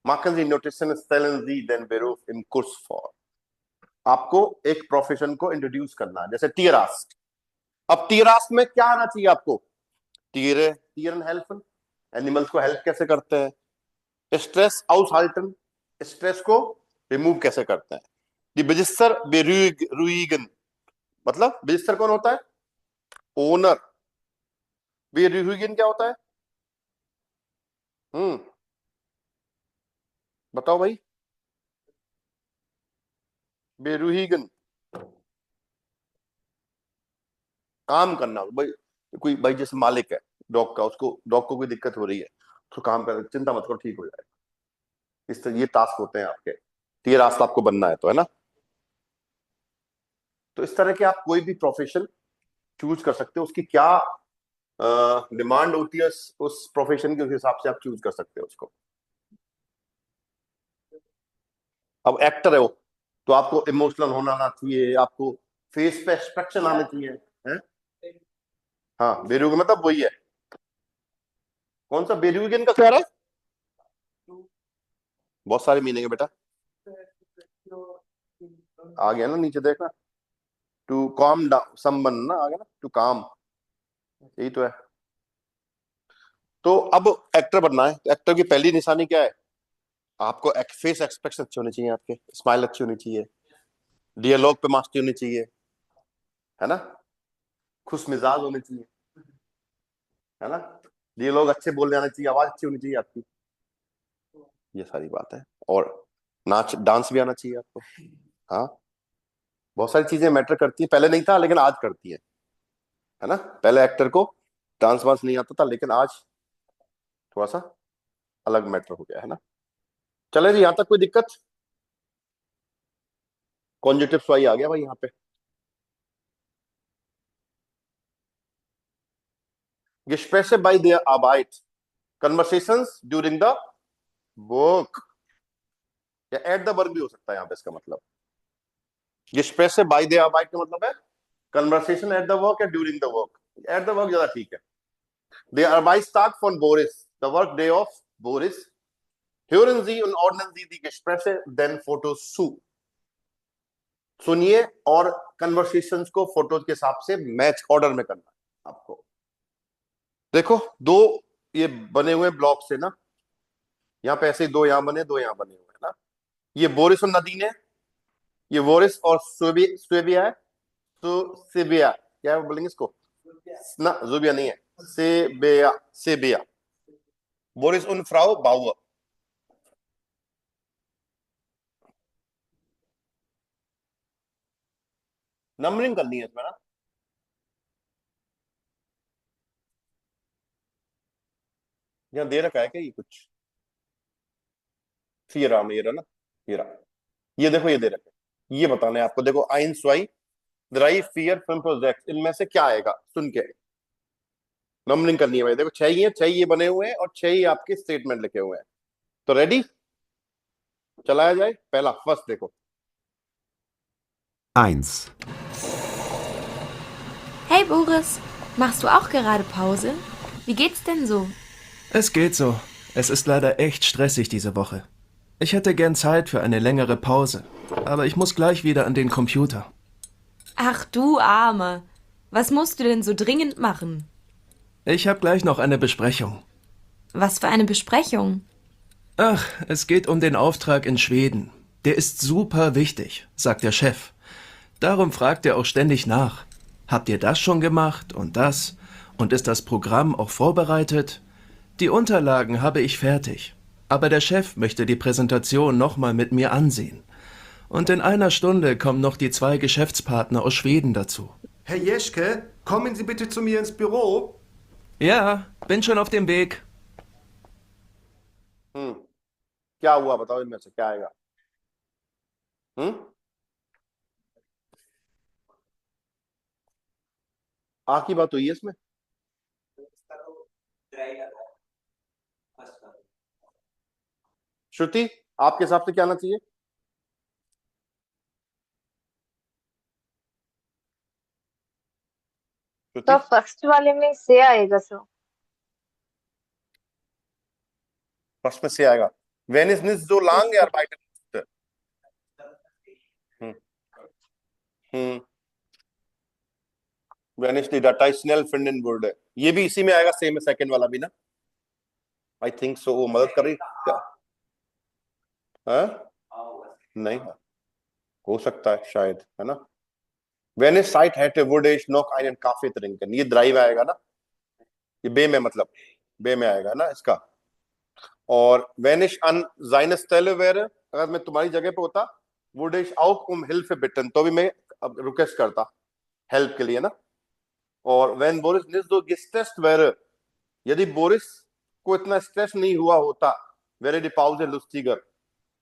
Machen Sie Notizen, stellen Sie den Beruf im Kurs vor. आपको एक प्रोफेशन को इंट्रोड्यूस करना है, जैसे टीयरास्ट। अब टीयरास्ट में क्या आना चाहिए आपको? टीयर टीयर हेल्प, एनिमल्स को हेल्प कैसे करते हैं, स्ट्रेस aushalten, स्ट्रेस को रिमूव कैसे करते हैं। दी बेजिस्टर बेरुइगन, मतलब बेजिस्टर कौन होता है? ओनर। बेरुइगन क्या होता है? बताओ भाई। बेरुइगन काम करना भाई, कोई भाई जैसे मालिक है डॉग का, उसको डॉग को कोई दिक्कत हो रही है तो काम कर, चिंता मत करो ठीक हो जाएगा। इस तरह ये टास्क होते हैं आपके, तो ये रास्ता आपको बनना है तो, है ना। तो इस तरह के आप कोई भी प्रोफेशन चूज कर सकते हो, उसकी क्या डिमांड होती है उस प्रोफेशन के, उस हिसाब से आप चूज कर सकते हो उसको। अब एक्टर है वो, तो आपको इमोशनल होना आना चाहिए, आपको फेस पे एक्सप्रेशन आने चाहिए, है? हाँ, बेरुग मतलब वही है। कौन सा बेरुगन का क्या रहा है? बहुत सारे मीनिंग है बेटा, आ गया ना नीचे देखना। टू कॉम डाउन समवन ना, आ गया ना, टू काम, यही तो है। तो अब एक्टर बनना है, तो एक्टर की पहली निशानी क्या है? आपको फेस एक्सप्रेशन अच्छे होने चाहिए, आपके स्माइल अच्छी होनी चाहिए, डियलॉग पे मास्टरी होनी चाहिए, है ना, खुश मिजाज होने चाहिए, है ना, डियलॉग अच्छे बोलने आने चाहिए, आवाज अच्छी होनी चाहिए आपकी, ये सारी बात है। और नाच डांस भी आना चाहिए आपको। हाँ, बहुत सारी चीजें मैटर करती है, पहले नहीं था लेकिन आज करती है ना। पहले एक्टर को डांस वांस नहीं आता था, लेकिन आज थोड़ा सा अलग मैटर हो गया, है ना। चले जी, यहां तक कोई दिक्कत? कॉन्जुटिव स्वाई आ गया भाई यहाँ पे। Gespräche bei der Arbeit, conversations during the work, या एट द वर्क भी हो सकता है यहाँ पे, इसका मतलब Gespräche bei der Arbeit का मतलब है कन्वर्सेशन एट द वर्क या during the work. At the work ज्यादा ठीक है। Der Arbeitstag von Boris, the work day of Boris. Hören Sie und ordnen Sie die Gespräche then Fotos zu. सुनिए और conversations को फोटोज के हिसाब से मैच ऑर्डर में करना है आपको। देखो, दो ये बने हुए ब्लॉक से ना, यहाँ पे ऐसे दो यहाँ बने, दो यहाँ बने हुए हैं ना। ये बोरिस और नदीन है, ये बोरिस और स्वेबिया है। तो सेबिया क्या बोलेंगे इसको ना, जुबिया नहीं है, सेबिया, सेबिया। बोरिस उन फ्राउ बाउअर। नंबरिंग करनी है इसमें ना, यहाँ दे रखा है क्या ये कुछ? फिर में ये रहा ना, ये रहा, ये देखो ये दे रखा है, ये बताना है आपको। देखो आइन स्वाई ड्राई फियर फिल्म प्रोजेक्ट, इनमें से क्या आएगा सुन के नंबरिंग करनी है भाई। देखो छह ही है, छह ये बने हुए हैं और छह ही आपके स्टेटमेंट लिखे हुए हैं। तो रेडी, चलाया जाए। पहला फर्स्ट देखो, 1. Hey Boris, machst du auch gerade Pause? Wie geht's denn so? Es geht so. Es ist leider echt stressig diese Woche. Ich hätte gern Zeit für eine längere Pause, aber ich muss gleich wieder an den Computer. Ach du Armer, was musst du denn so dringend machen? Ich habe gleich noch eine Besprechung. Was für eine Besprechung? Ach, es geht um den Auftrag in Schweden. Der ist super wichtig, sagt der Chef. Darum fragt er auch ständig nach. Habt ihr das schon gemacht und das? Und ist das Programm auch vorbereitet? Die Unterlagen habe ich fertig. Aber der Chef möchte die Präsentation nochmal mit mir ansehen. Und in einer Stunde kommen noch die 2 Geschäftspartner aus Schweden dazu. Herr Jeschke, kommen Sie bitte zu mir ins Büro. Ja, bin schon auf dem Weg. क्या हुआ बताओ, इनमें से क्या आएगा? आ की बात हुई है इसमें। श्रुति, आपके हिसाब से क्या आना चाहिए? तो फर्स्ट वाले में से आएगा सर। फर्स्ट में से आएगा। Wenn es nicht so lange arbeiten musste. Wenn ich die Datei schnell finden würde, ये भी इसी में आएगा, सेम है सेकंड वाला भी ना। आई थिंक सो, वो मदद कर रही क्या? हाँ? नहीं हो सकता है शायद, है ना। Wenn ich Zeit hätte, würde ich noch einen Kaffee trinken. ये ड्राइव आएगा ना, ये बे में, मतलब बे में आएगा ना इसका। और wenn ich an seiner Stelle wäre, अगर मैं तुम्हारी जगह पे होता, würde ich auch um Hilfe bitten, तो भी मैं अब रिक्वेस्ट करता हेल्प के लिए ना। और wenn Boris nicht so gestresst wäre, यदि बोरिस को इतना स्ट्रेस नहीं हुआ होता, wäre die Pause lustiger,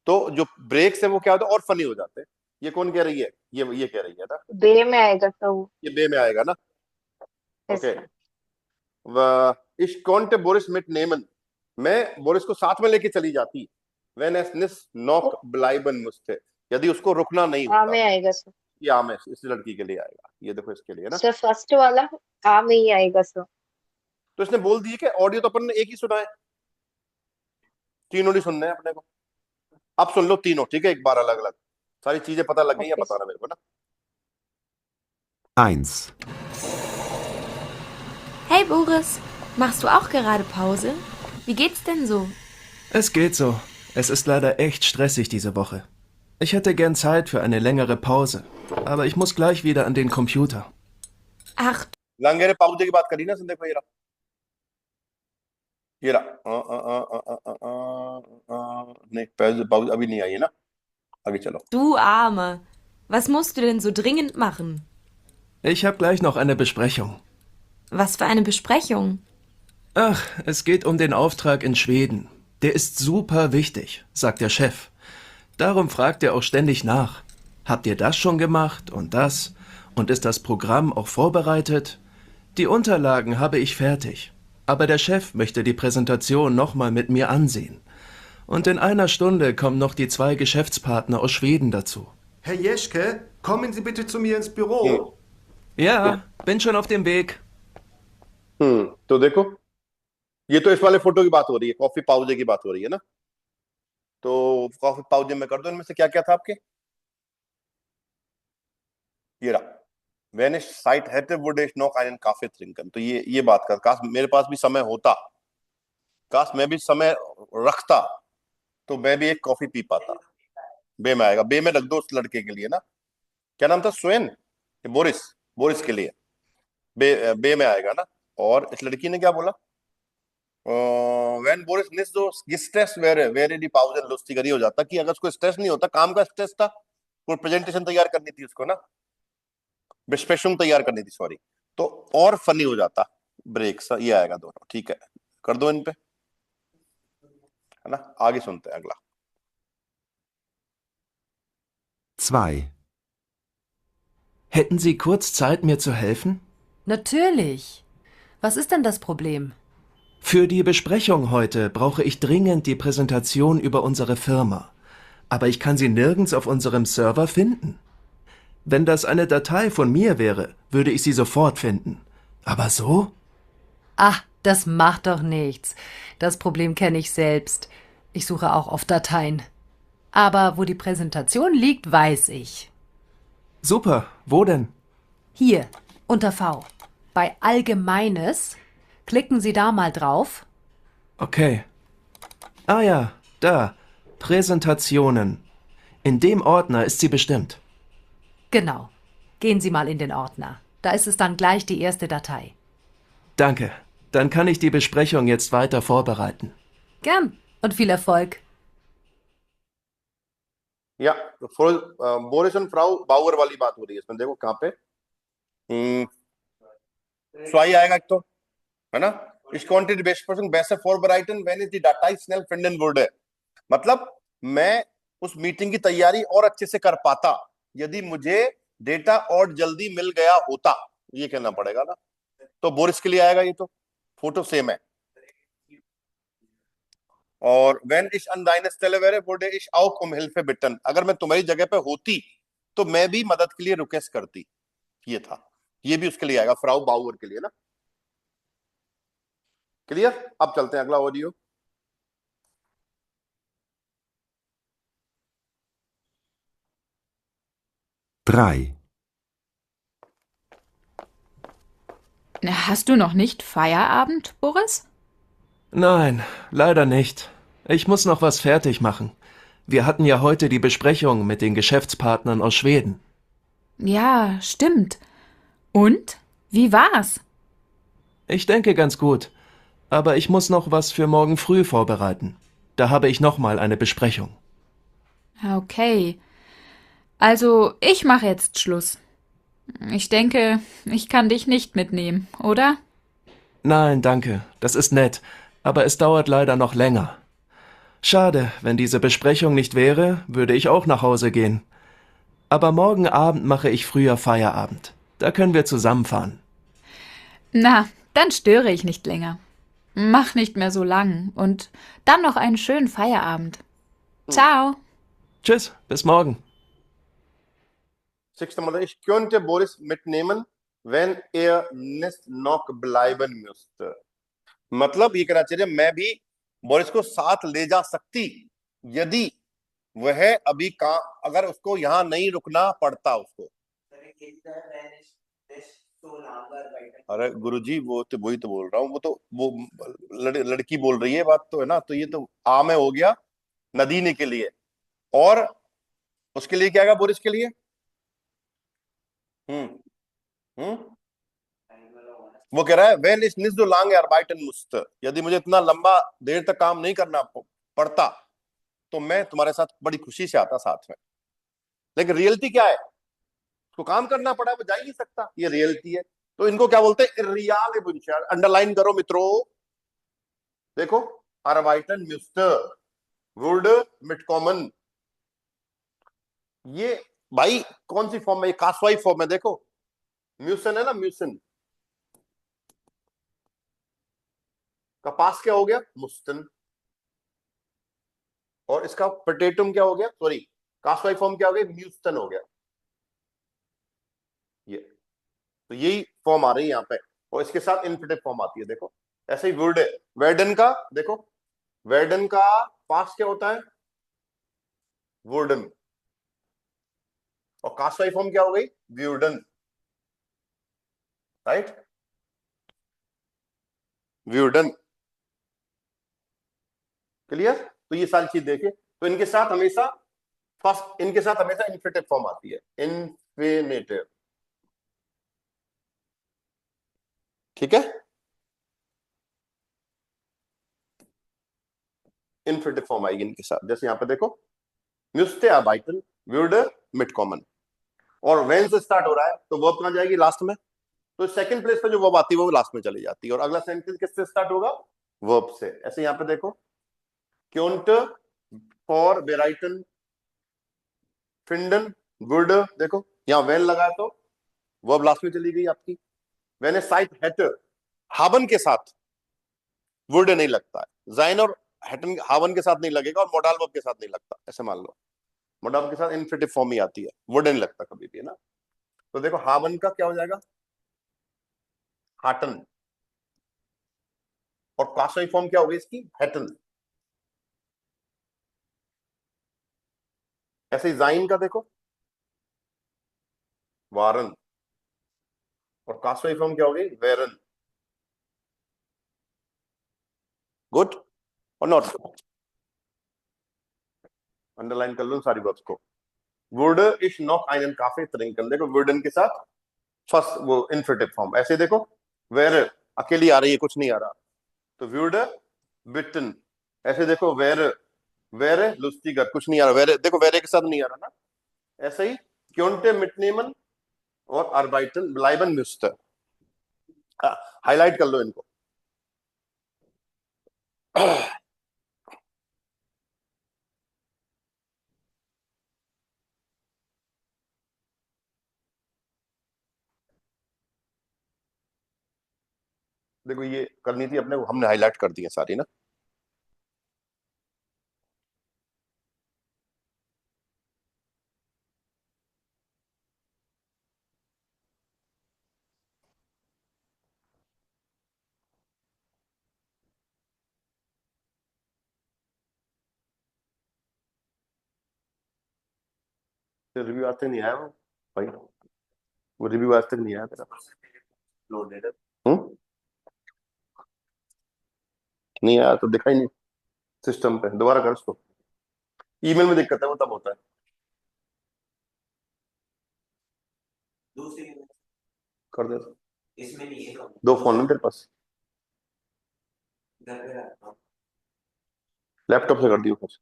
तो जो ब्रेक्स है वो क्या होता है, और फनी हो जाते हैं। ये कौन कह रही है? ये कह रही है ना, बे में आएगा तो ये बे में आएगा ना। yes, okay, sir. ich konnte Boris mitnehmen, मैं बोरिस को साथ में लेके चली जाती, wenn es nicht noch bleiben musste, यदि उसको रुकना नहीं आ होता। में आएगा सर। ये आ में इस लड़की के लिए आएगा, ये देखो इसके लिए ना। सर फर्स्ट वाला आ में ही आएगा सर। तो इसने बोल दिया कि ऑडियो तो अपन ने एक ही सुना है, तीनों नहीं सुनने हैं अपने को। अब सुन लो तीनों, ठीक है, एक बार अलग अलग, सारी चीजें पता लग गई है, Okay, बताना मेरे को ना। 1. Hey Boris, machst du auch gerade Pause? Wie geht's denn so? Es geht so. Es ist leider echt stressig diese Woche. Ich hätte gern Zeit für eine längere Pause, aber ich muss gleich wieder an den Computer. Ach, लंगेरे पाउजे की बात करी ना, सुन देखो ये रहा, ये रहा। नहीं पाउज अभी नहीं आई है ना, आगे चलो। du Arme. Was musst du denn so dringend machen? Ich habe gleich noch eine Besprechung. Was für eine Besprechung? Ach, es geht um den Auftrag in Schweden. Der ist super wichtig, sagt der Chef. Darum fragt er auch ständig nach. Habt ihr das schon gemacht und das? Und ist das Programm auch vorbereitet? Die Unterlagen habe ich fertig. Aber der Chef möchte die Präsentation nochmal mit mir ansehen. Und in einer Stunde kommen noch die 2 Geschäftspartner aus Schweden dazu. Herr Jeschke, kommen Sie bitte zu mir ins Büro. Ja, bin schon auf dem Weg. तो देखो, ये तो इस वाले photo की बात हो रही है, कॉफी पाउजे की बात हो रही है ना। तो कॉफी पाउजे में कर दो, इनमें से क्या क्या था आपके? ये रहा, wenn ich Zeit hätte, würde ich noch einen Kaffee trinken, तो ये बात कर, काश मेरे पास भी समय होता, काश मैं भी समय रखता, तो मैं भी एक कॉफी पी पाता। बे में आएगा, बे में रख दो उस लड़के के लिए ना। क्या नाम था? स्वेन, बोरिस, बोरिस के लिए बे में आएगा ना। और इस लड़की ने क्या बोला? when Boris nicht so gestresst wäre die Pause lustiger, हो जाता कि अगर उसको स्ट्रेस नहीं होता, काम का स्ट्रेस था, कोई प्रेजेंटेशन तैयार करनी थी उसको ना, besprechung तैयार करनी थी, सॉरी, तो और फनी हो जाता ब्रेक्स। ये आएगा दोनों, ठीक है, कर दो इन पे, है ना। आगे सुनते हैं अगला। 2. Hätten Sie kurz Zeit, mir zu helfen? Natürlich. Was ist denn das Problem? Für die Besprechung heute brauche ich dringend die Präsentation über unsere Firma. Aber ich kann sie nirgends auf unserem Server finden. Wenn das eine Datei von mir wäre, würde ich sie sofort finden. Aber so? Ach, das macht doch nichts. Das Problem kenne ich selbst. Ich suche auch auf Dateien. Aber wo die Präsentation liegt, weiß ich. Super, wo denn? Hier, unter V. Bei Allgemeines. Klicken Sie da mal drauf. Okay. Ah ja, da. Präsentationen. In dem Ordner ist sie bestimmt. Genau. Gehen Sie mal in den Ordner. Da ist es dann gleich die erste Datei. Danke. Dann kann ich die Besprechung jetzt weiter vorbereiten. Gern und viel Erfolg. या Boris and Frau बाउअर वाली बात हो रही है इसमें, देखो कहाँ पे स्वाई आएगा एक तो, है ना। Ich konnte die Besprechung besser vorbereiten, wenn ich die Datei schnell finden würde, मतलब मैं उस मीटिंग की तैयारी और अच्छे से कर पाता यदि मुझे डेटा और जल्दी मिल गया होता, ये कहना पड़ेगा ना। तो बोरिस के लिए आएगा, ये तो फोटो सेम है। और wenn ich an deiner Stelle wäre, würde ich auch um Hilfe bitten, अगर मैं तुम्हारी जगह पे होती तो मैं भी मदद के लिए रिक्वेस्ट करती, ये था। ये भी उसके लिए आएगा, फ्राउ बाउअर के लिए ना। क्लियर? अब चलते हैं अगला audio. Drei. Hast du noch nicht Feierabend, Boris? Nein, leider nicht. Ich muss noch was fertig machen. Wir hatten ja heute die Besprechung mit den Geschäftspartnern aus Schweden. Ja, stimmt. Und? Wie war's? Ich denke ganz gut. Aber ich muss noch was für morgen früh vorbereiten. Da habe ich nochmal eine Besprechung. Okay. Also, ich mache jetzt Schluss. Ich denke, ich kann dich nicht mitnehmen, oder? Nein, danke. Das ist nett. Aber es dauert leider noch länger. Schade, wenn diese Besprechung nicht wäre, würde ich auch nach Hause gehen. Aber morgen Abend mache ich früher Feierabend. Da können wir zusammenfahren. Na, dann störe ich nicht länger. Mach nicht mehr so lang und dann noch einen schönen Feierabend. Ciao. Tschüss, bis morgen. Sixth मतलब ich könnte Boris mitnehmen, wenn er nicht noch bleiben müsste. मतलब ये कहना चाहिए मैं भी Boris को साथ ले जा सकती यदि वह अभी अगर उसको यहाँ नहीं रुकना पड़ता उसको। अरे गुरुजी वो तो वही तो बोल रहा हूँ, वो तो वो लड़की बोल रही है बात तो है ना, तो ये तो आ में हो गया नदीने के लिए, और उसके लिए क्या है बोरिस के लिए? वो कह रहा है वेन इज निस लांग arbeiten musste, यदि मुझे इतना लंबा देर तक काम नहीं करना पड़ता तो मैं तुम्हारे साथ बड़ी खुशी से आता साथ में। लेकिन रियलिटी क्या है, उसको काम करना पड़ा, वो जा ही नहीं सकता, ये रियलिटी है। तो इनको क्या बोलते हैं? रियाल बुनशार। अंडरलाइन करो मित्रों, देखो arbeiten musste wurde mitkommen, ये भाई कौन सी फॉर्म है? ये कासवाई फॉर्म है। देखो म्यूसन है ना, म्यूसन का पास क्या हो गया? मुस्तन, और इसका पोटेटम क्या हो गया? सॉरी कासवाई फॉर्म क्या हो गया? म्यूस्टन हो गया। ये तो यही फॉर्म आ रही है यहाँ पे, और इसके साथ इन्फिनिटिव फॉर्म आती है। देखो ऐसे ही वर्ड है वेडन का, देखो वेडन का पास क्या होता है? वुडन, और कासवाई फॉर्म क्या हो गई? व्यूडन, राइट, व्यूडन। क्लियर? तो ये सारी चीज देखिए, तो इनके साथ हमेशा इनके साथ हमेशा इन्फिनिटिव फॉर्म आती है, इन्फिनिटिव। ठीक है, इन्फिनिटिव फॉर्म आएगी इनके साथ। जैसे यहां पे देखो म्यूस्टे arbeiten würde mitkommen, और वेन से स्टार्ट हो रहा है तो वर्ब कहां जाएगी? लास्ट में। तो सेकंड प्लेस पे जो वर्ब आती है वो लास्ट में चली जाती है, और अगला सेंटेंस किससे स्टार्ट होगा? वर्ब से। ऐसे यहां पे देखो क्योंट फॉर बेराइटन फिंडन गुड, देखो यहां वेन लगा तो वर्ब लास्ट में चली गई आपकी। वेन ए साइट हेटर, हावन के साथ वुड नहीं लगता है, जाइन और हेटन हावन के साथ नहीं लगेगा, और मोडाल वर्ब के साथ नहीं लगता। ऐसे मान लो मोडाल के साथ इन्फिनिटिव फॉर्म ही आती है, वुड नहीं लगता कभी भी, है ना। तो देखो हावन का क्या हो जाएगा? हाटन, और कासवाई फॉर्म क्या होगी इसकी? हेटन। ऐसे ही जाइन का देखो वारन, और कासवाई फॉर्म क्या होगी? वेरन। गुड और नॉट गुड? अंडरलाइन कर लो सारी वर्ड्स को। wurde ich noch einen Kaffee trinken, देखो वुडन के साथ फर्स्ट वो इन्फिनिटिव फॉर्म। ऐसे देखो वेर अकेली आ रही है, कुछ नहीं आ रहा, तो wurde bitten। ऐसे देखो वेर वेर लुस्टिगर, कुछ नहीं आ रहा, वेरे देखो वेरे के साथ नहीं आ रहा ना। ऐसे ही क्योंटे मिटनेमन और arbeiten bleiben müsste, हाईलाइट कर लो इनको। देखो ये करनी थी अपने को, हमने हाईलाइट कर दी है सारी ना। रिव्यू आज तक नहीं आया वो भाई, वो रिव्यू आज तक नहीं आया तेरा। नहीं आया तो दिखाई नहीं सिस्टम पे, दोबारा कर उसको। ईमेल में दिक्कत है, वो तब होता है। कर दे, इसमें नहीं है, दो फोन है तेरे पास, लैपटॉप से कर दियो फिर,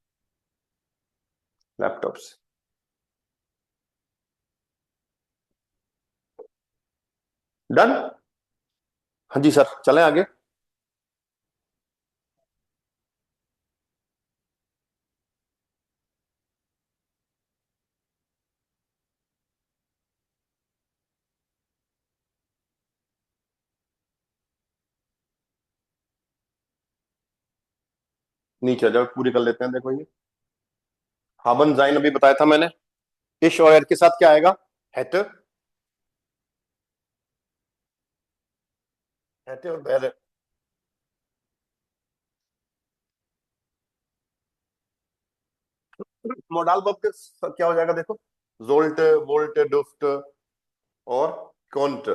लैपटॉप से। डन। हाँ जी सर, चलें आगे। नीचे आ जाओ, पूरी कर लेते हैं। देखो ये हाबन जाइन अभी बताया था मैंने, इश और एर के साथ क्या आएगा? हैट, हैट और बैर। मोडाल वर्ब के साथ क्या हो जाएगा? देखो, जोल्ट, वोल्ट, डुफ्ट और कॉन्ट।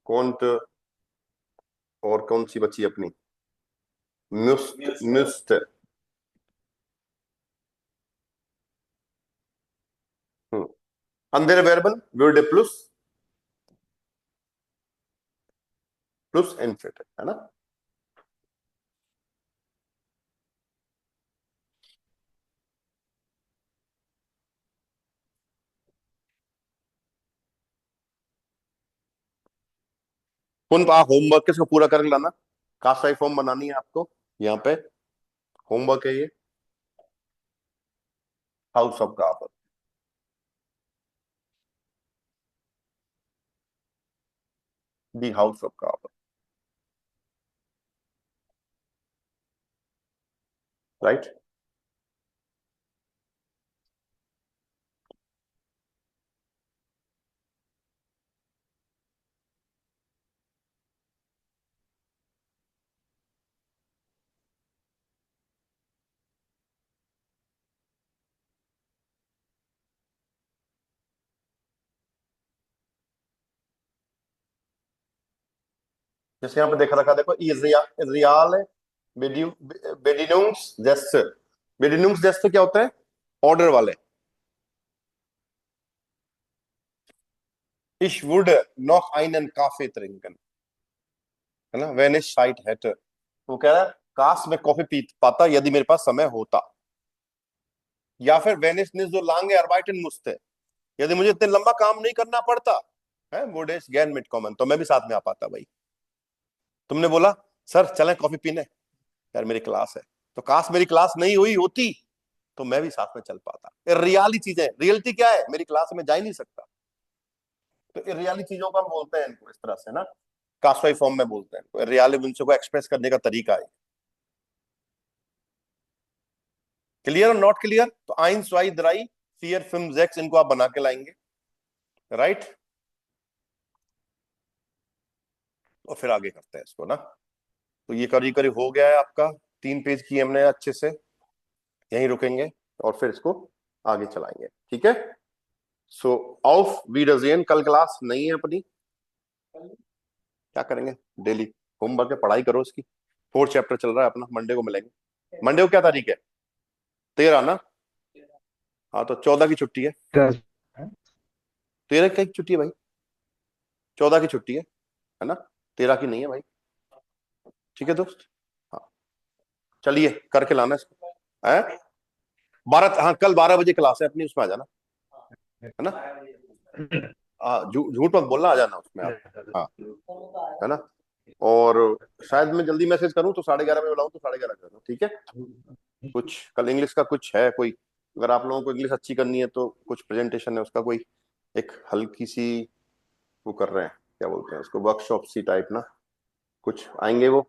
कॉन्ट और कौन सी बची अपनी? म्यूस्ट, म्यूस्ट। अंदर वेरबन würde प्लस प्लस इनफिट, है ना? उन होमवर्क इसको पूरा कर लाना, कास्ट फॉर्म बनानी है आपको। यहाँ पे होमवर्क है ये, हाउस ऑफ गार्बन। दी हाउस ऑफ गार्बन, राइट। जैसे यहाँ पे देखा रखा, देखो रियाल बेडिनुंग्स जेस्ट। बेडिनुंग्स जेस्ट क्या होता है? ऑर्डर वाले। Ich würde noch einen Kaffee trinken, है ना? Wenn ich Zeit hätte, वो कह रहा है काश मैं कॉफी पी पाता यदि मेरे पास समय होता। या फिर wenn ich nicht so lange arbeiten musste, यदि मुझे इतने लंबा काम नहीं करना पड़ता है, würde ich gern mitkommen, तो मैं भी साथ में आ पाता। भाई तुमने बोला सर चलें कॉफी पीने, यार मेरी क्लास है, तो काश मेरी क्लास नहीं हुई होती तो मैं भी साथ में चल पाता। रियली चीजें, रियलिटी क्या है? मेरी क्लास में जा ही नहीं सकता। तो इरियली चीजों को हम बोलते हैं इनको इस तरह से ना, कास्वाई फॉर्म में बोलते हैं। रियली विंसो को एक्सप्रेस करने का तरीका है। क्लियर और नॉट क्लियर? तो आइन स्वाई द्राई फियर फिल्म जेक्स, इनको आप बना के लाएंगे, राइट? और फिर आगे करते हैं इसको ना। तो ये करीब करीब हो गया है आपका, 3 पेज की हमने अच्छे से, यहीं रुकेंगे और फिर इसको आगे चलाएंगे, ठीक है? सो ऑफ वीडर्जियन, कल क्लास नहीं है अपनी, क्या करेंगे? डेली होमवर्क है, पढ़ाई करो इसकी। 4th चैप्टर चल रहा है अपना, मंडे को मिलेंगे। मंडे को क्या तारीख है? 13 ना? हाँ, तो 14 की छुट्टी है। 13 की छुट्टी है भाई, 14 की छुट्टी है ना? 13 की नहीं है भाई, ठीक है दोस्त? हाँ, चलिए करके लाना इसको, है 12। हाँ, कल 12 बजे क्लास है अपनी, उसमें आ जाना, है ना? हाँ, झूठ मत बोलना, आ जाना उसमें आप। हाँ, है ना? और शायद मैं जल्दी मैसेज करूं तो 11:30 में बुलाऊं तो 11:30 करना, ठीक है? कुछ कल इंग्लिश का कुछ है कोई, अगर आप लोगों को इंग्लिश अच्छी करनी है तो कुछ प्रेजेंटेशन है उसका, कोई एक हल्की सी वो कर रहे हैं, क्या बोलते हैं उसको, वर्कशॉप सी टाइप ना, कुछ आएंगे वो,